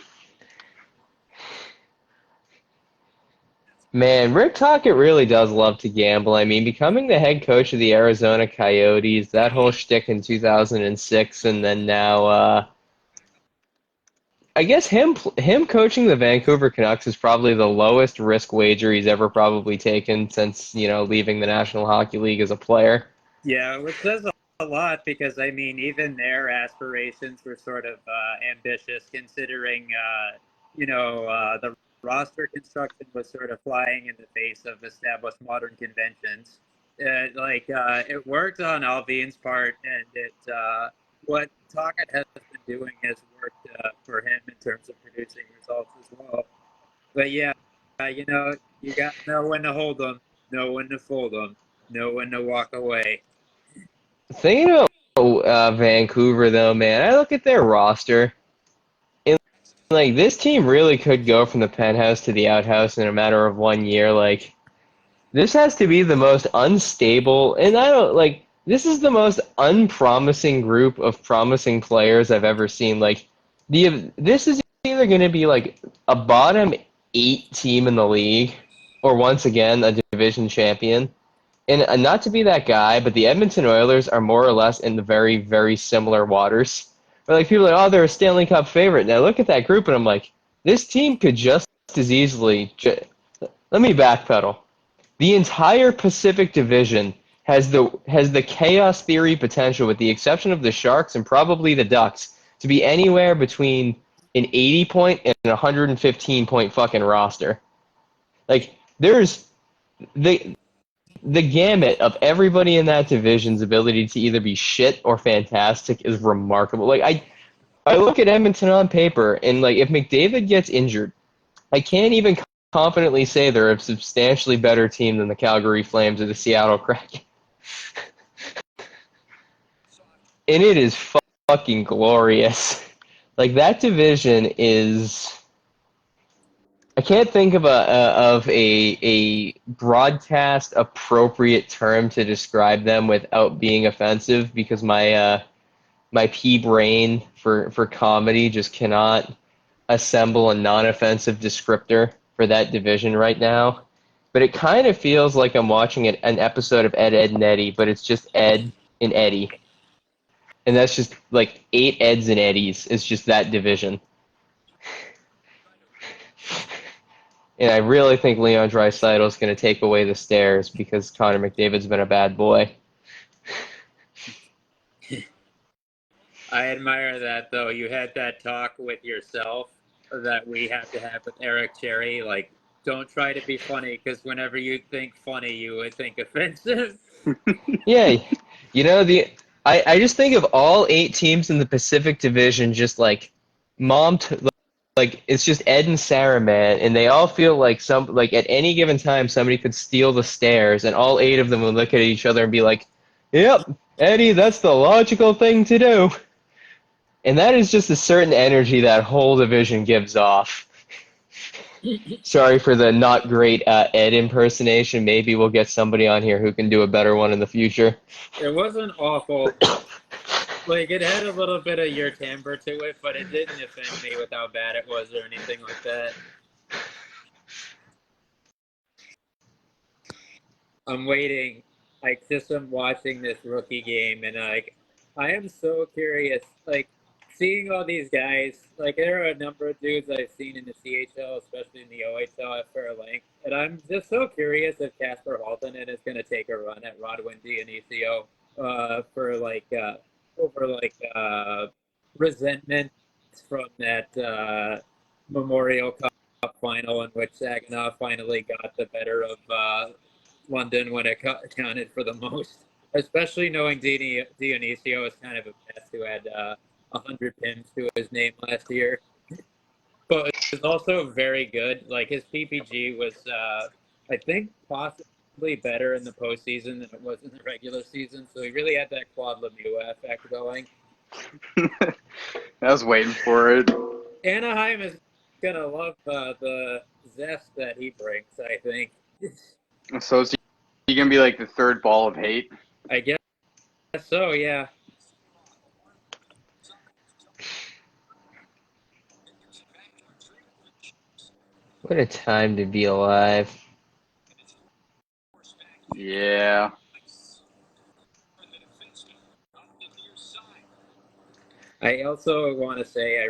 Speaker 1: Man, Rick Tocchet really does love to gamble. I mean, becoming the head coach of the Arizona Coyotes, that whole shtick in 2006, and then now, I guess him coaching the Vancouver Canucks is probably the lowest risk wager he's ever probably taken since, leaving the National Hockey League as a player.
Speaker 3: Yeah, which says a lot because I mean, even their aspirations were sort of ambitious, considering the roster construction was sort of flying in the face of established modern conventions. It worked on Alvin's part, and what Tocchet has been doing has worked for him in terms of producing results as well. But yeah, you got to know when to hold them, know when to fold them, know when to walk away.
Speaker 1: Thinking about Vancouver, though, man, I look at their roster, and like this team really could go from the penthouse to the outhouse in a matter of 1 year. Like, this has to be the most unstable, and this is the most unpromising group of promising players I've ever seen. Like, this is either going to be like a bottom 8 team in the league, or once again a division champion. And not to be that guy, but the Edmonton Oilers are more or less in the very, very similar waters. Where like people are like, oh, they're a Stanley Cup favorite. And I look at that group and I'm like, this team could just as easily. Let me backpedal. The entire Pacific Division has the chaos theory potential, with the exception of the Sharks and probably the Ducks, to be anywhere between an 80 point and a 115 point fucking roster. Like, there's the gamut of everybody in that division's ability to either be shit or fantastic is remarkable. Like, I look at Edmonton on paper, and like if McDavid gets injured, I can't even confidently say they're a substantially better team than the Calgary Flames or the Seattle Kraken. And it is fucking glorious. Like, that division is... I can't think of a broadcast appropriate term to describe them without being offensive, because my pea brain for comedy just cannot assemble a non-offensive descriptor for that division right now. But it kind of feels like I'm watching an episode of Ed, Ed, and Eddie, but it's just Ed and Eddie. And that's just like 8 Eds and Eddies. It's just that division. And I really think Leon Draisaitl is going to take away the stares because Connor McDavid's been a bad boy.
Speaker 3: I admire that, though. You had that talk with yourself that we have to have with Eric Cherry. Like, don't try to be funny, because whenever you think funny, you would think offensive.
Speaker 1: Yeah, you know, I just think of all 8 teams in the Pacific Division just like like it's just Ed and Sarah, man, and they all feel like at any given time somebody could steal the stairs, and all 8 of them would look at each other and be like, "Yep, Eddie, that's the logical thing to do." And that is just a certain energy that whole division gives off. Sorry for the not great Ed impersonation. Maybe we'll get somebody on here who can do a better one in the future.
Speaker 3: It wasn't awful. Like, it had a little bit of your timbre to it, but it didn't offend me with how bad it was or anything like that. I'm waiting. Like, just I'm watching this rookie game, and like, I am so curious. Like, seeing all these guys. Like, there are a number of dudes I've seen in the CHL, especially in the OHL at fair length, and I'm just so curious if Casper Haltonen is going to take a run at Rodwin Dionisio for like over like resentment from that Memorial Cup final in which Saginaw finally got the better of London when it counted for the most. Especially knowing Dionisio is kind of a mess who had 100 pins to his name last year. But it's also very good. Like, his PPG was, I think, possibly better in the postseason than it was in the regular season. So he really had that Claude Lemieux effect going.
Speaker 4: I was waiting for it.
Speaker 3: Anaheim is going to love the zest that he brings, I think.
Speaker 4: So is he going to be like the third ball of hate?
Speaker 3: I guess so, yeah.
Speaker 1: What a time to be alive.
Speaker 4: Yeah.
Speaker 3: I also want to say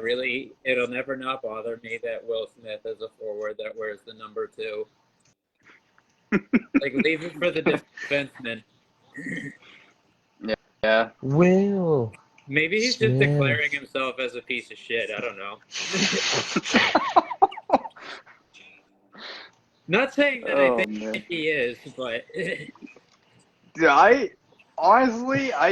Speaker 3: it'll never not bother me that Will Smith is a forward that wears the number 2. Like, leave it for the defenseman.
Speaker 4: Yeah.
Speaker 1: Will.
Speaker 3: Maybe he's
Speaker 1: Smith.
Speaker 3: just declaring himself as a piece of shit. I don't know. Not saying that I think he is, but
Speaker 4: Dude, I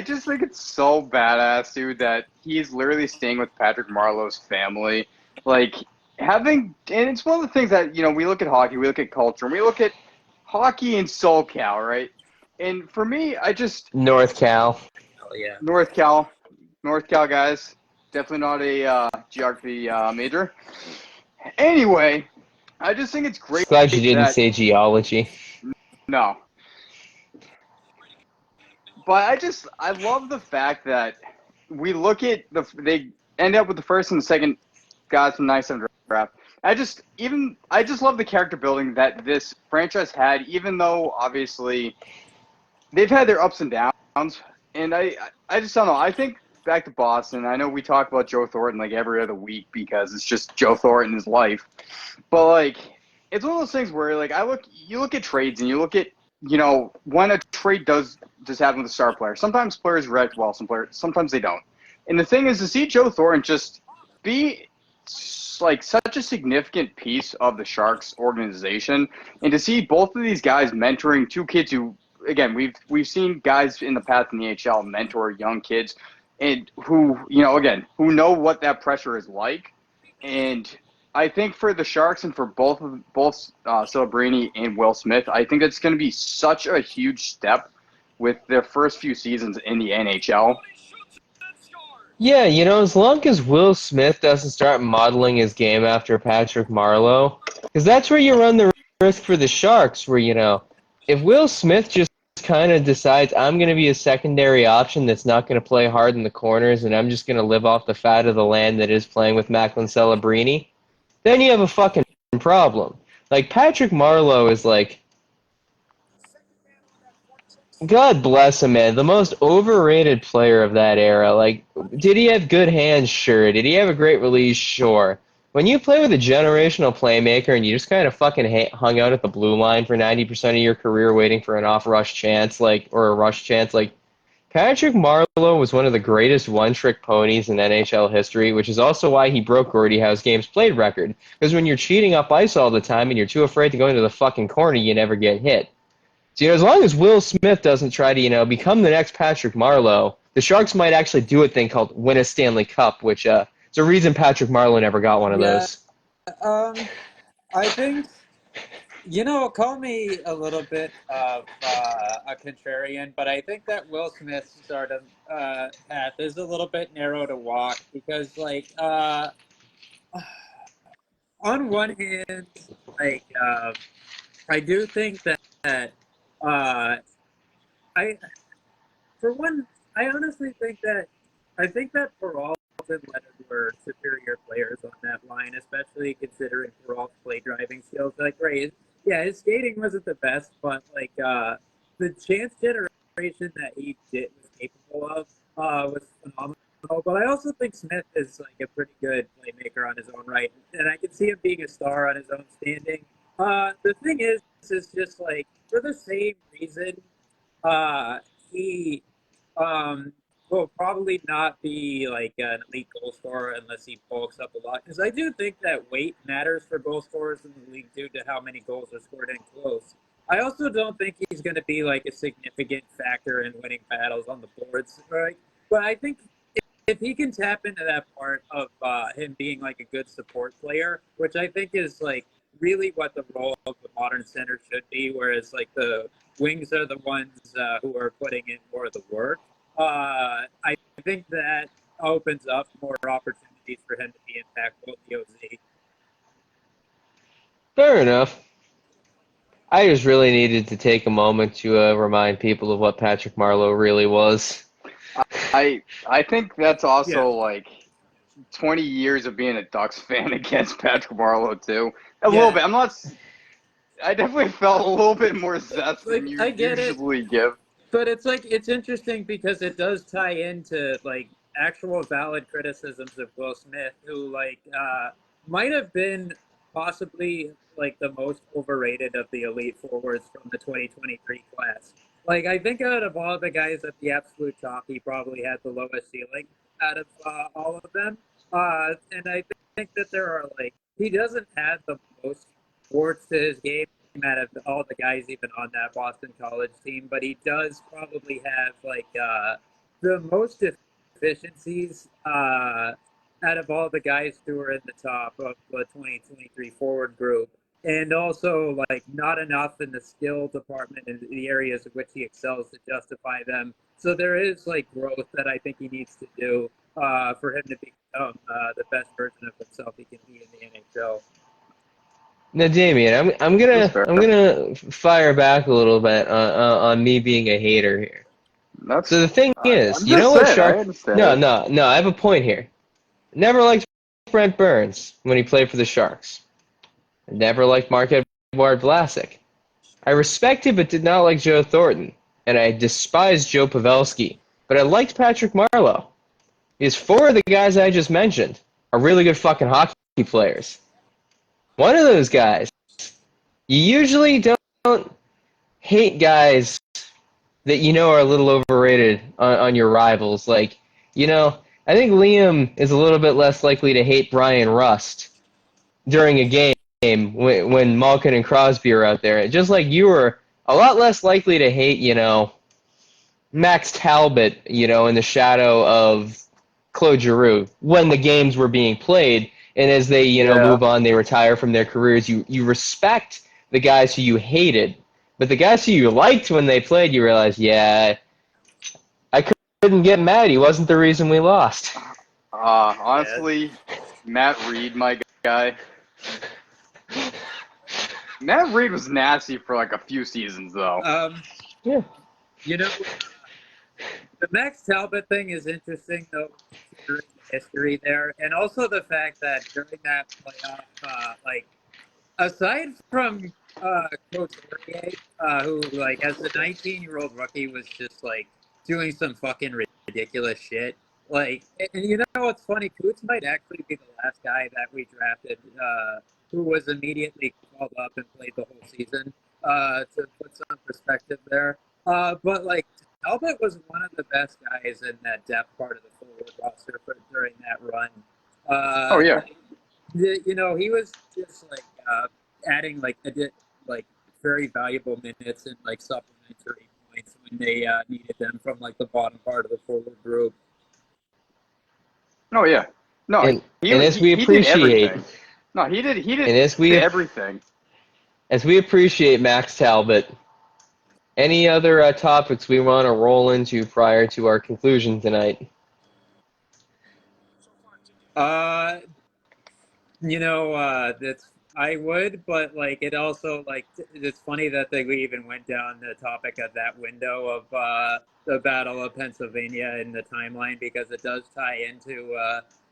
Speaker 4: just think it's so badass, dude, that he's literally staying with Patrick Marleau's family. Like, and it's one of the things that, we look at hockey, we look at culture, and we look at hockey in SoCal, right? And for me,
Speaker 1: North Cal.
Speaker 3: oh yeah.
Speaker 4: North Cal guys, definitely not a geography major. Anyway, I just think it's great.
Speaker 1: Glad you didn't say geology.
Speaker 4: No. But I love the fact that we look at they end up with the first and the second guys from 97 draft. I just love the character building that this franchise had, even though obviously they've had their ups and downs. And I just don't know. I think back to Boston. I know we talk about Joe Thornton like every other week because it's just Joe Thornton in his life. But like, it's one of those things where like you look at trades and you look at when a trade does just happen with a star player. Sometimes players react well, sometimes they don't. And the thing is, to see Joe Thornton just be like such a significant piece of the Sharks organization, and to see both of these guys mentoring 2 kids who, again, we've seen guys in the past in the HL mentor young kids, and who know what that pressure is like. And I think for the Sharks and for both Celebrini and Will Smith, I think it's going to be such a huge step with their first few seasons in the NHL.
Speaker 1: Yeah, as long as Will Smith doesn't start modeling his game after Patrick Marleau, because that's where you run the risk for the Sharks, where, if Will Smith just kind of decides I'm going to be a secondary option that's not going to play hard in the corners and I'm just going to live off the fat of the land that is playing with Macklin Celebrini, then you have a fucking problem. Like, Patrick Marleau is like, God bless him, man. The most overrated player of that era. Like, did he have good hands? Sure. Did he have a great release? Sure. When you play with a generational playmaker and you just kind of fucking hung out at the blue line for 90% of your career waiting for an off-rush chance, or a rush chance, Patrick Marleau was one of the greatest one-trick ponies in NHL history, which is also why he broke Gordie Howe's games played record. Because when you're cheating up ice all the time and you're too afraid to go into the fucking corner, you never get hit. So, as long as Will Smith doesn't try to, become the next Patrick Marleau, the Sharks might actually do a thing called win a Stanley Cup, which is a reason Patrick Marleau never got one of those.
Speaker 3: I think, call me a little bit of a contrarian, but I think that Will Smith's sort of path is a little bit narrow to walk because, on one hand, I do think that I, for one, I honestly think that Peralta and Leonard were superior players on that line, especially considering Peralta's play driving skills. Right, yeah, his skating wasn't the best, but the chance generation that he was capable of was phenomenal. But I also think Smith is a pretty good playmaker on his own right, and I can see him being a star on his own standing. The thing is just for the same reason, he will probably not be an elite goal scorer unless he bulks up a lot. Because I do think that weight matters for goal scorers in the league due to how many goals are scored in close. I also don't think he's going to be a significant factor in winning battles on the boards, right? But I think if he can tap into that part of him being a good support player, which I think is really what the role of the modern center should be, whereas the wings are the ones who are putting in more of the work. I think that opens up more opportunities for him to be impactful at the OZ.
Speaker 1: Fair enough. I just really needed to take a moment to remind people of what Patrick Marleau really was.
Speaker 4: I think that's also 20 years of being a Ducks fan against Patrick Marleau too. A little bit. I definitely felt a little bit more zest than you usually give.
Speaker 3: But it's interesting because it does tie into actual valid criticisms of Will Smith, who might have been possibly the most overrated of the elite forwards from the 2023 class. I think out of all the guys at the absolute top, he probably had the lowest ceiling out of all of them. And I think that there are he doesn't have the most warts to his game out of all the guys even on that Boston College team, but he does probably have the most efficiencies out of all the guys who are in the top of the 2023 forward group, and also not enough in the skill department in the areas in which he excels to justify them. So there is growth that I think he needs to do for him to become the best version of himself he can be in the NHL.
Speaker 1: Now, Damien, I'm gonna fire back a little bit on me being a hater here. So the thing is, you know what, Shark? No, I have a point here. Never liked Brent Burns when he played for the Sharks. I never liked Marc-Edouard Vlasic. I respected but did not like Joe Thornton, and I despised Joe Pavelski, but I liked Patrick Marleau. Because four of the guys I just mentioned are really good fucking hockey players. One of those guys, you usually don't hate guys that are a little overrated on your rivals. I think Liam is a little bit less likely to hate Brian Rust during a game when Malkin and Crosby are out there. Just like you were a lot less likely to hate, Max Talbot, in the shadow of Claude Giroux when the games were being played And as they,
Speaker 4: Yeah.
Speaker 1: move on, they retire from their careers. You respect the guys who you hated, but the guys who you liked when they played, you realize, yeah, I couldn't get mad. He wasn't the reason we lost.
Speaker 3: Yeah.
Speaker 4: Honestly, Matt Reed, my guy. Matt Reed was nasty for like a few seasons, though.
Speaker 1: Yeah.
Speaker 3: You know, the Max Talbot thing is interesting, though, considering the history there, and also the fact that during that playoff, aside from Coach Aurier, who, like, as a 19-year-old rookie, was just like doing some fucking ridiculous shit. Like, and you know what's funny? Coots might actually be the last guy that we drafted who was immediately called up and played the whole season. To put some perspective there, but like Talbot was one of the best guys in that depth part of the forward roster during that run.
Speaker 4: Oh yeah.
Speaker 3: Like, he was just like adding like very valuable minutes and like supplementary points when they needed them from like the bottom part of the forward group.
Speaker 4: Oh yeah. No,
Speaker 1: And
Speaker 4: he
Speaker 1: and as we
Speaker 4: he did
Speaker 1: appreciate,
Speaker 4: everything. No, he did
Speaker 1: and
Speaker 4: everything.
Speaker 1: as we appreciate Max Talbot, any other topics we want to roll into prior to our conclusion tonight?
Speaker 3: Uh, that's I would, but like it also like it's funny that they even went down the topic of that window of the Battle of Pennsylvania in the timeline because it does tie into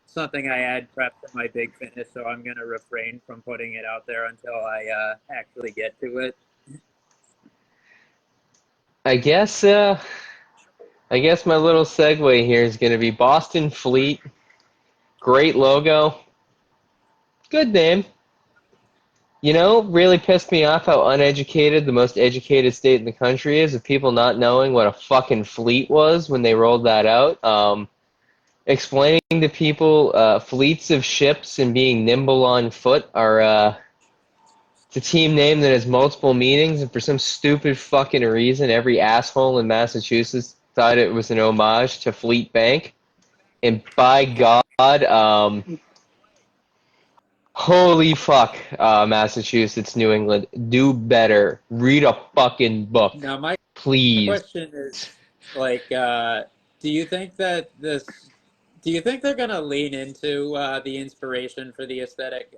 Speaker 3: something I had prepped for my big finish. So I'm gonna refrain from putting it out there until I actually get to it.
Speaker 1: I guess I guess my little segue here is going to be Boston Fleet. Great logo. Good name. Really pissed me off how uneducated the most educated state in the country is of people not knowing what a fucking fleet was when they rolled that out. Explaining to people fleets of ships and being nimble on foot are it's a team name that has multiple meanings, and for some stupid fucking reason, every asshole in Massachusetts thought it was an homage to Fleet Bank. And by God, holy fuck, Massachusetts, New England, do better. Read a fucking book,
Speaker 3: Now my
Speaker 1: please.
Speaker 3: question is like, do you think that this? Do you think they're gonna lean into the inspiration for the aesthetic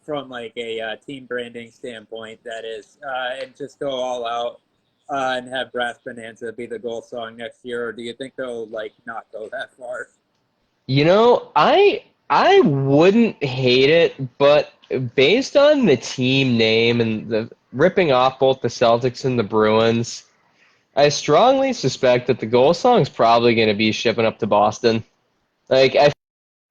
Speaker 3: from like a team branding standpoint? That is, and just go all out and have Brass Bonanza be the goal song next year, or do you think they'll like not go that far?
Speaker 1: I wouldn't hate it, but based on the team name and the ripping off both the Celtics and the Bruins, I strongly suspect that the goal song's probably going to be shipping up to Boston. Like, I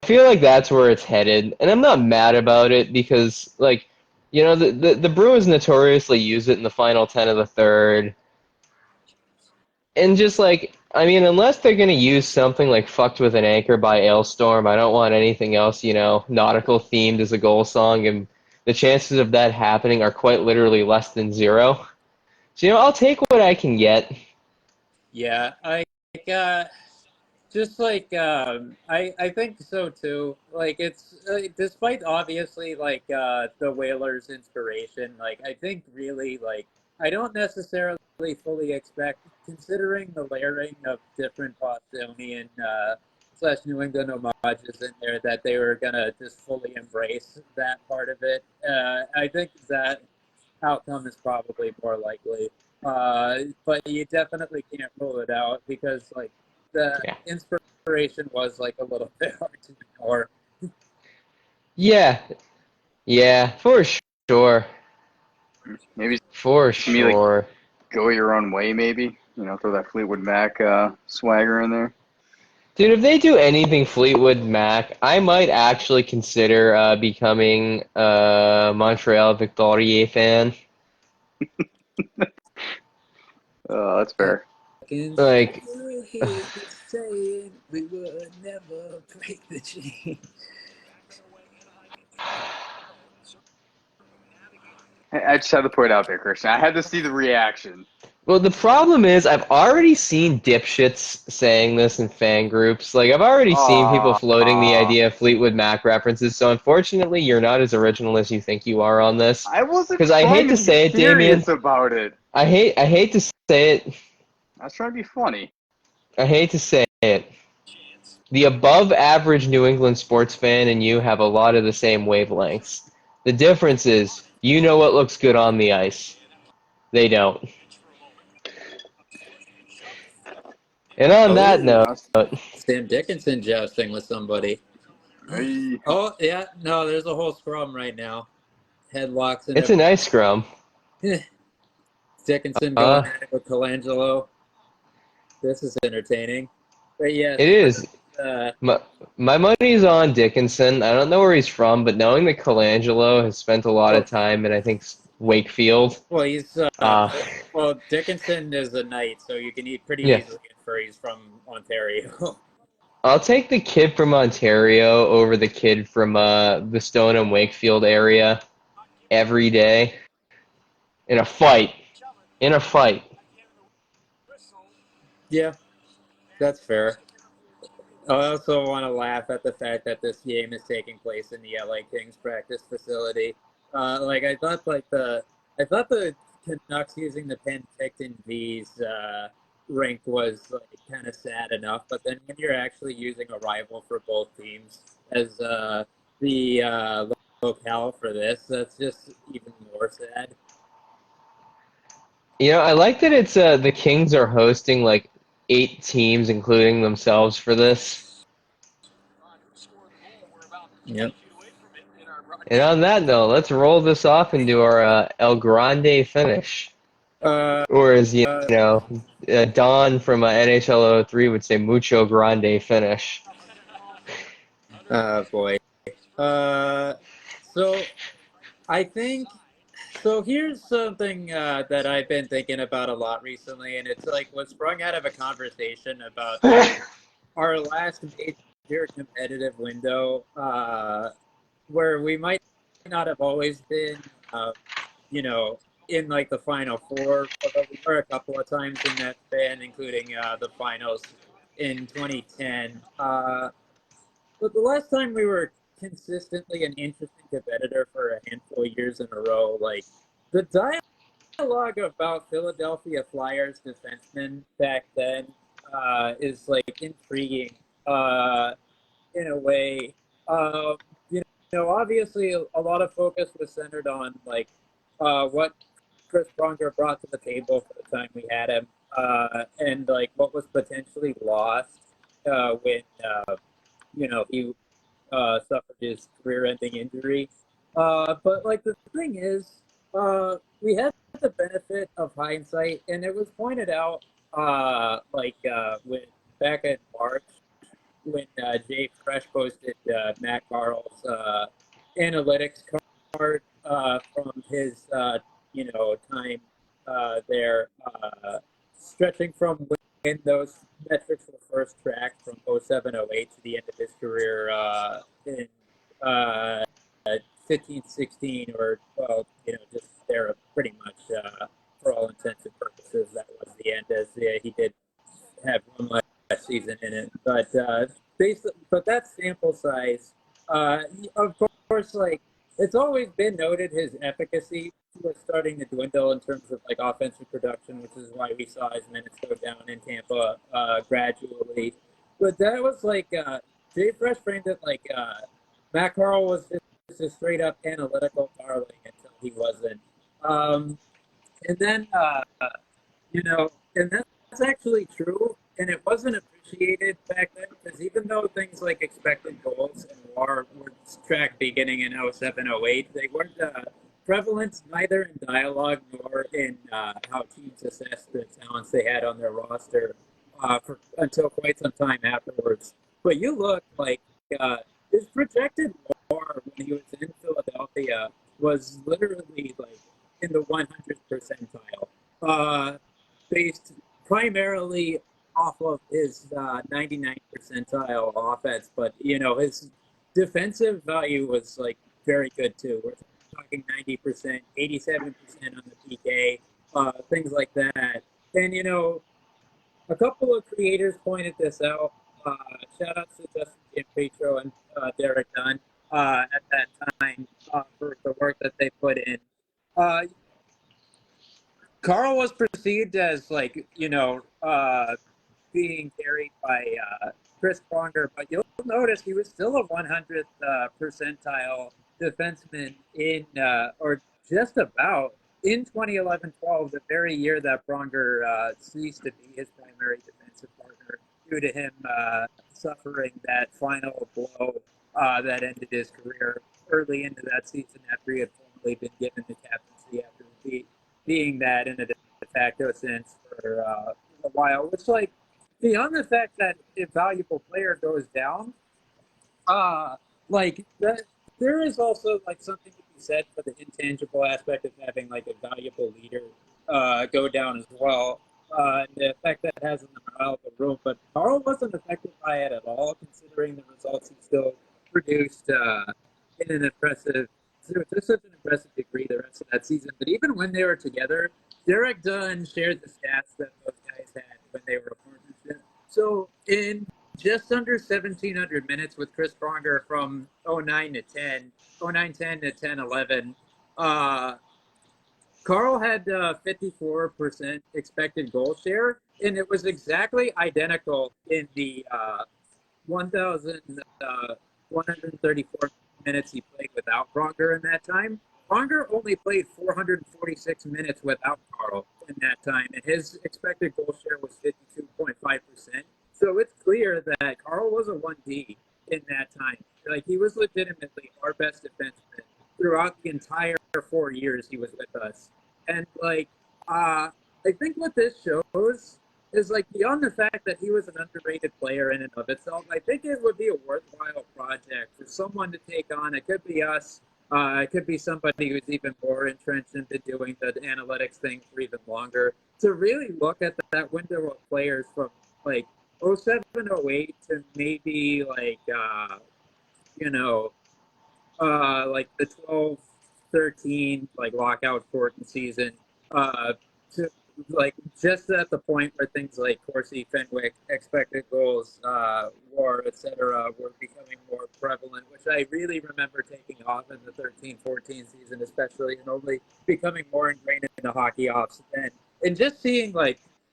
Speaker 1: feel like that's where it's headed, and I'm not mad about it because, like, the Bruins notoriously use it in the final 10 of the third. And just like, I mean, unless they're going to use something like Fucked with an Anchor by Ailstorm, I don't want anything else, nautical themed as a goal song, and the chances of that happening are quite literally less than zero. So, I'll take what I can get.
Speaker 3: Yeah, just like I think so too. Like it's despite obviously like the Whalers' inspiration. Like I think really like I don't necessarily fully expect, considering the layering of different Bostonian slash New England homages in there, that they were gonna just fully embrace that part of it. I think that outcome is probably more likely. But you definitely can't rule it out because like the
Speaker 1: Yeah.
Speaker 3: inspiration was like a little bit hard to ignore.
Speaker 1: Yeah. Yeah, for sure.
Speaker 4: Maybe
Speaker 1: For
Speaker 4: to me like
Speaker 1: sure.
Speaker 4: go your own way, maybe. Throw that Fleetwood Mac swagger in there.
Speaker 1: Dude, if they do anything Fleetwood Mac, I might actually consider becoming a Montreal Victorier fan.
Speaker 4: That's fair.
Speaker 3: can
Speaker 1: Like,
Speaker 3: still hear you saying we would never break the chain.
Speaker 4: I just had to put it out there, Christian. I had to see the reaction.
Speaker 1: Well, the problem is I've already seen dipshits saying this in fan groups. Like I've already seen people floating the idea of Fleetwood Mac references. So unfortunately, you're not as original as you think you are on this.
Speaker 4: I wasn't
Speaker 1: Because I
Speaker 4: trying
Speaker 1: hate
Speaker 4: to
Speaker 1: to
Speaker 4: be
Speaker 1: say it, Damien.
Speaker 4: serious about it.
Speaker 1: I hate to say it.
Speaker 4: I was trying to be funny.
Speaker 1: I hate to say it. The above average New England sports fan and you have a lot of the same wavelengths. The difference is you know what looks good on the ice. They don't. And on that
Speaker 3: Oh,
Speaker 1: note,
Speaker 3: Sam Dickinson jousting with somebody.
Speaker 4: Hey,
Speaker 3: Oh, yeah. No, there's a whole scrum right now. Headlocks and
Speaker 1: it's a nice scrum.
Speaker 3: everything. Dickinson going
Speaker 1: Uh,
Speaker 3: at it with Colangelo. This is entertaining. But yes,
Speaker 1: it is.
Speaker 3: uh,
Speaker 1: My money's on Dickinson. I don't know where he's from, but knowing that Colangelo has spent a lot of
Speaker 3: well,
Speaker 1: time in, I think, Wakefield.
Speaker 3: well, he's
Speaker 1: Uh,
Speaker 3: well, Dickinson is a knight, so you can eat pretty
Speaker 1: yeah.
Speaker 3: easily infer he's from Ontario.
Speaker 1: I'll take the kid from Ontario over the kid from the Stoneham Wakefield area every day in a fight. In a fight.
Speaker 3: Yeah, that's fair. I also want to laugh at the fact that this game is taking place in the LA Kings practice facility. Like I thought the Canucks using the Penticton V's rink was like kind of sad enough, but then when you're actually using a rival for both teams as the locale for this, that's just even more sad.
Speaker 1: You know, I like that it's the Kings are hosting like 8 teams, including themselves, for this.
Speaker 3: Yep.
Speaker 1: And on that note, let's roll this off into our El Grande finish.
Speaker 3: Uh,
Speaker 1: Or as
Speaker 3: uh,
Speaker 1: Don from NHL 03 would say, mucho grande finish.
Speaker 3: boy. Uh, so I think so. Here's something that I've been thinking about a lot recently, and it's like was sprung out of a conversation about our last major competitive window, where we might not have always been, you know, in like the final four, although we were a couple of times in that span, including the finals in 2010. But the last time we were consistently an interesting competitor for a handful of years in a row, like the dialogue about Philadelphia Flyers defensemen back then is like intriguing in a way. Um, you obviously a lot of focus was centered on like what Chris Pronger brought to the table for the time we had him, and like what was potentially lost when he suffered his career-ending injury. But like the thing is, we had the benefit of hindsight, and it was pointed out when back in March when Jay Fresh posted Matt Carl's analytics card from his time there, stretching from when those metrics were first tracked from 07-08 to the end of his career in uh, 15-16, or well, just there pretty much for all intents and purposes that was the end, as he did have one last season in it. But but that sample size, of course, like it's always been noted his efficacy was starting to dwindle in terms of like offensive production, which is why we saw his minutes go down in Tampa gradually. But that was like Jay Fresh framed it like Matt Carl was just a straight up analytical darling until he wasn't. And then and that's actually true, and it wasn't appreciated back then because even though things like expected goals and WAR were tracked beginning in 07-08, they weren't prevalent neither in dialogue nor in how teams assessed the talents they had on their roster until quite some time afterwards. But you look like his projected WAR when he was in Philadelphia was literally like in the 100th percentile. Based primarily off of his 99th percentile offense, but his defensive value was like very good too. We're talking 90%, 87% on the PK, things like that. And, a couple of creators pointed this out. Shout outs to Justin Gianpetro and Derek Dunn at that time for the work that they put in. Carl was perceived as being carried by Chris Pronger, but you'll notice he was still a 100th percentile defenseman or just about in 2011-12, the very year that Pronger ceased to be his primary defensive partner due to him suffering that final blow that ended his career early into that season after he had formally been given the captaincy after being that in a de facto sense for a while, which beyond the fact that a valuable player goes down, that there is also something to be said for the intangible aspect of having a valuable leader go down as well, and the effect that has on the morale of the room. But Carl wasn't affected by it at all, considering the results he still produced in an impressive, to such an impressive degree the rest of that season. But even when they were together, Derek Dunn shared the stats that those guys had when they were a partnership. So in just under 1,700 minutes with Chris Pronger from 09 to 10, 09-10 to 10-11, Carl had 54% expected goal share, and it was exactly identical in the 1,134 minutes he played without Pronger in that time. Pronger only played 446 minutes without Carl in that time, and his expected goal share was 52.5%. So it's clear that Carl was a 1D in that time. He was legitimately our best defenseman throughout the entire 4 years he was with us. And I think what this shows is beyond the fact that he was an underrated player in and of itself, I think it would be a worthwhile project for someone to take on. It could be us. It could be somebody who's even more entrenched into doing the analytics thing for even longer, to really look at that window of players from 07, 08 to maybe the 12, 13 lockout shortened season to just at the point where things like Corsi, Fenwick, expected goals, WAR, etc. were becoming more prevalent, which I really remember taking off in the 13-14 season, especially, and only becoming more ingrained in the hockey ops then. And just seeing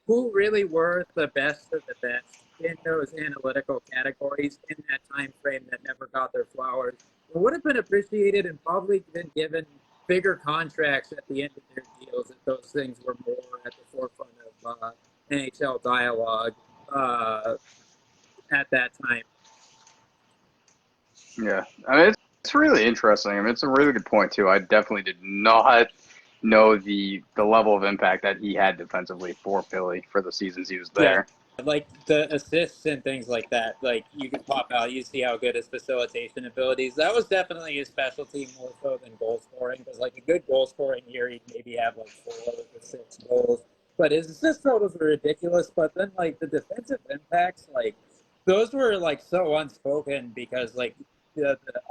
Speaker 3: who really were the best of the best in those analytical categories in that time frame that never got their flowers, it would have been appreciated and probably been given bigger contracts at the end of their deals if those things were more at the forefront of NHL dialogue at that time.
Speaker 4: Yeah, I mean, it's really interesting. I mean, it's a really good point too. I definitely did not know the level of impact that he had defensively for Philly for the seasons he was there.
Speaker 3: Yeah. The assists and things like that, you could pop out, you see how good his facilitation abilities. That was definitely his specialty more so than goal scoring, because a good goal scoring year, he'd maybe have 4 or 6 goals. But his assist totals were ridiculous. But then the defensive impacts, those were so unspoken because the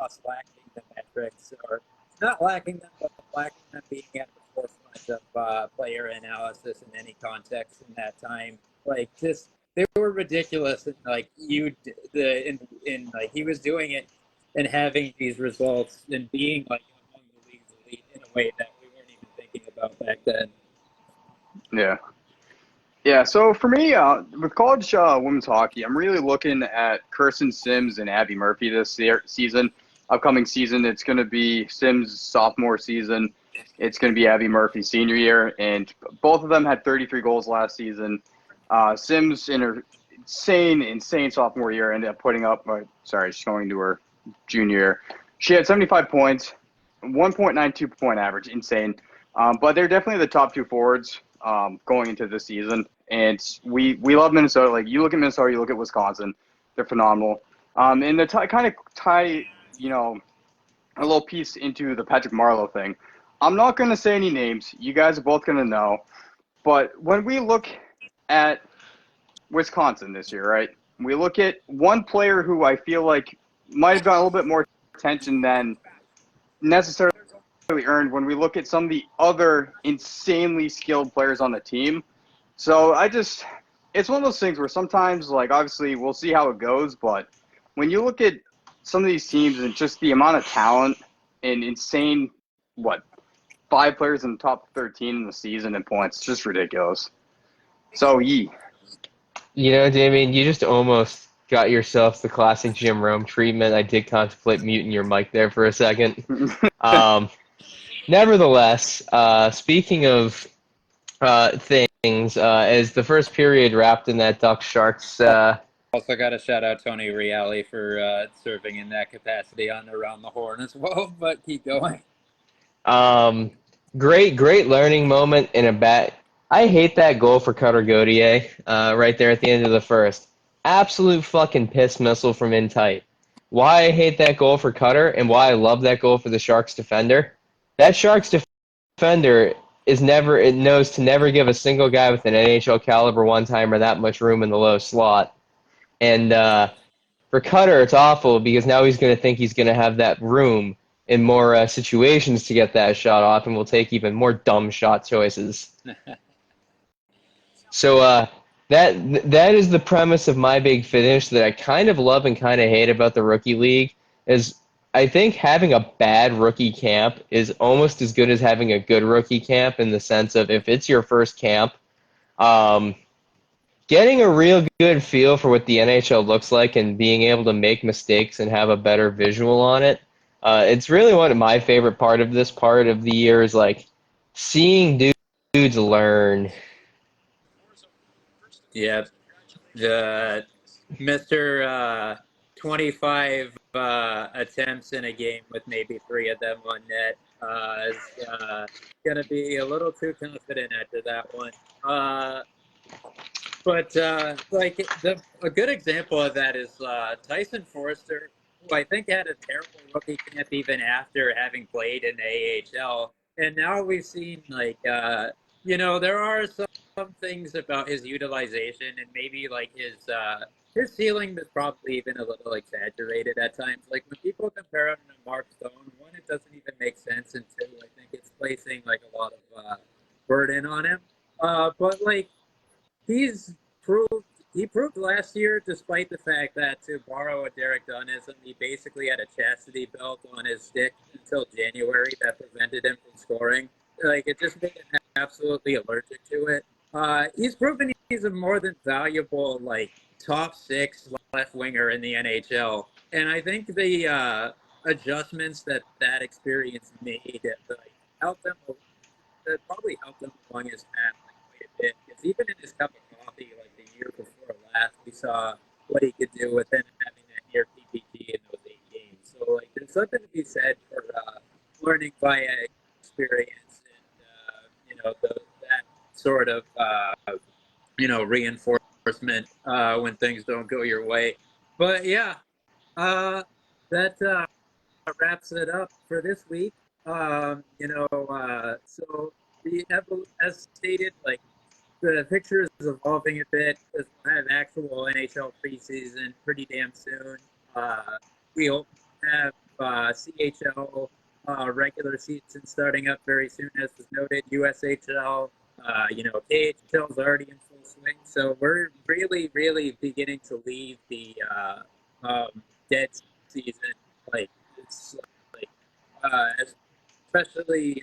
Speaker 3: us lacking the metrics, or not lacking them, but lacking them being at the forefront of player analysis in any context in that time. They were ridiculous, and he was doing it and having these results and being among the league's elite in a way that we weren't even thinking about back then.
Speaker 4: Yeah. So for me, with college women's hockey, I'm really looking at Kirsten Sims and Abby Murphy this season. Upcoming season, it's going to be Sims' sophomore season. It's going to be Abby Murphy's senior year, and both of them had 33 goals last season. Sims, in her insane sophomore year, ended up putting up she's going into her junior year. She had 75 points, 1.92 point average, insane. But they're definitely the top 2 forwards going into this season. And we love Minnesota. You look at Minnesota, you look at Wisconsin, they're phenomenal. And to kind of tie, a little piece into the Patrick Marleau thing, I'm not going to say any names. You guys are both going to know. But when we look at Wisconsin this year, right, we look at one player who I feel like might have gotten a little bit more attention than necessarily earned when we look at some of the other insanely skilled players on the team. So it's one of those things where sometimes, like, obviously we'll see how it goes, but when you look at some of these teams and just the amount of talent and insane, what, 5 players in the top 13 in the season in points, it's just ridiculous. So,
Speaker 1: You know, Damien, you just almost got yourself the classic Jim Rome treatment. I did contemplate muting your mic there for a second. Um, Nevertheless, speaking of things, as the first period wrapped in that Duck Sharks,
Speaker 3: Also, got to shout out Tony Reale for serving in that capacity on Around the Horn as well. But keep going.
Speaker 1: um, great learning moment in a bat. I hate that goal for Cutter Gauthier right there at the end of the first. Absolute fucking piss missile from in tight. Why I hate that goal for Cutter and why I love that goal for the Sharks defender. That Sharks defender is never it knows to never give a single guy with an NHL caliber one timer that much room in the low slot. And for Cutter, it's awful because now he's going to think he's going to have that room in more situations to get that shot off, and will take even more dumb shot choices. So that is the premise of my big finish that I kind of love and kind of hate about the rookie league. Is I think having a bad rookie camp is almost as good as having a good rookie camp in the sense of if it's your first camp, um, getting a real good feel for what the NHL looks like and being able to make mistakes and have a better visual on it. It's really one of my favorite part of this part of the year is like seeing dudes learn.
Speaker 3: Yeah, the Mr. 25 attempts in a game with maybe 3 of them on net is going to be a little too confident after that one. But like a good example of that is Tyson Forster, who I think had a terrible rookie camp even after having played in the AHL, and now we've seen like there are some things about his utilization and maybe like his ceiling is probably even a little exaggerated at times. Like when people compare him to Mark Stone, one, it doesn't even make sense, and two, I think it's placing like a lot of burden on him. But like he's proved he proved last year, despite the fact that, to borrow a Derek Dunnism, he basically had a chastity belt on his stick until January that prevented him from scoring. Like it just made him absolutely allergic to it. He's proven he's a more than valuable like top 6 left winger in the NHL, and I think the adjustments that experience made like helped him. That probably helped him along his path like, quite a bit. Because even in his cup of coffee, like the year before last, we saw what he could do with him having that near PPG in those 8 games. So like, there's something to be said for learning via experience and that sort of reinforcement when things don't go your way. But yeah, that wraps it up for this week. So as stated, like the picture is evolving a bit because we'll have actual NHL preseason pretty damn soon. We hope to have CHL regular season starting up very soon, as was noted. USHL, KHL is already in full swing, so we're really, really beginning to leave the dead season. Like it's like especially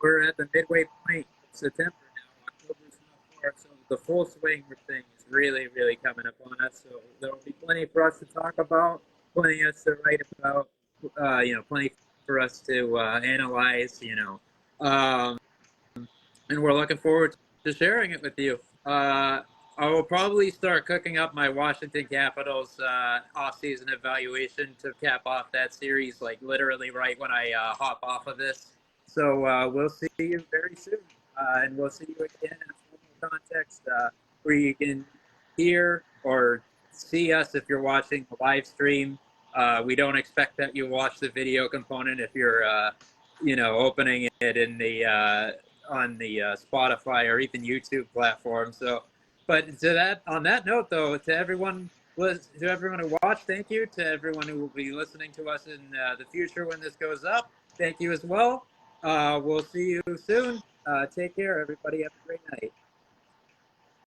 Speaker 3: we're at the midway point of September now. October's not far, so the full swing of things is really, really coming up on us. So there will be plenty for us to talk about, plenty us to write about, plenty for us to analyze, and we're looking forward to sharing it with you. I will probably start cooking up my Washington Capitals off-season evaluation to cap off that series, like literally right when I hop off of this. So we'll see you very soon, and we'll see you again in a formal context where you can hear or see us if you're watching the live stream. We don't expect that you watch the video component if you're, opening it in the on the Spotify or even YouTube platform. So, but on that note, though, to everyone who watched, thank you. To everyone who will be listening to us in the future when this goes up, thank you as well. We'll see you soon. Take care, everybody. Have a great night.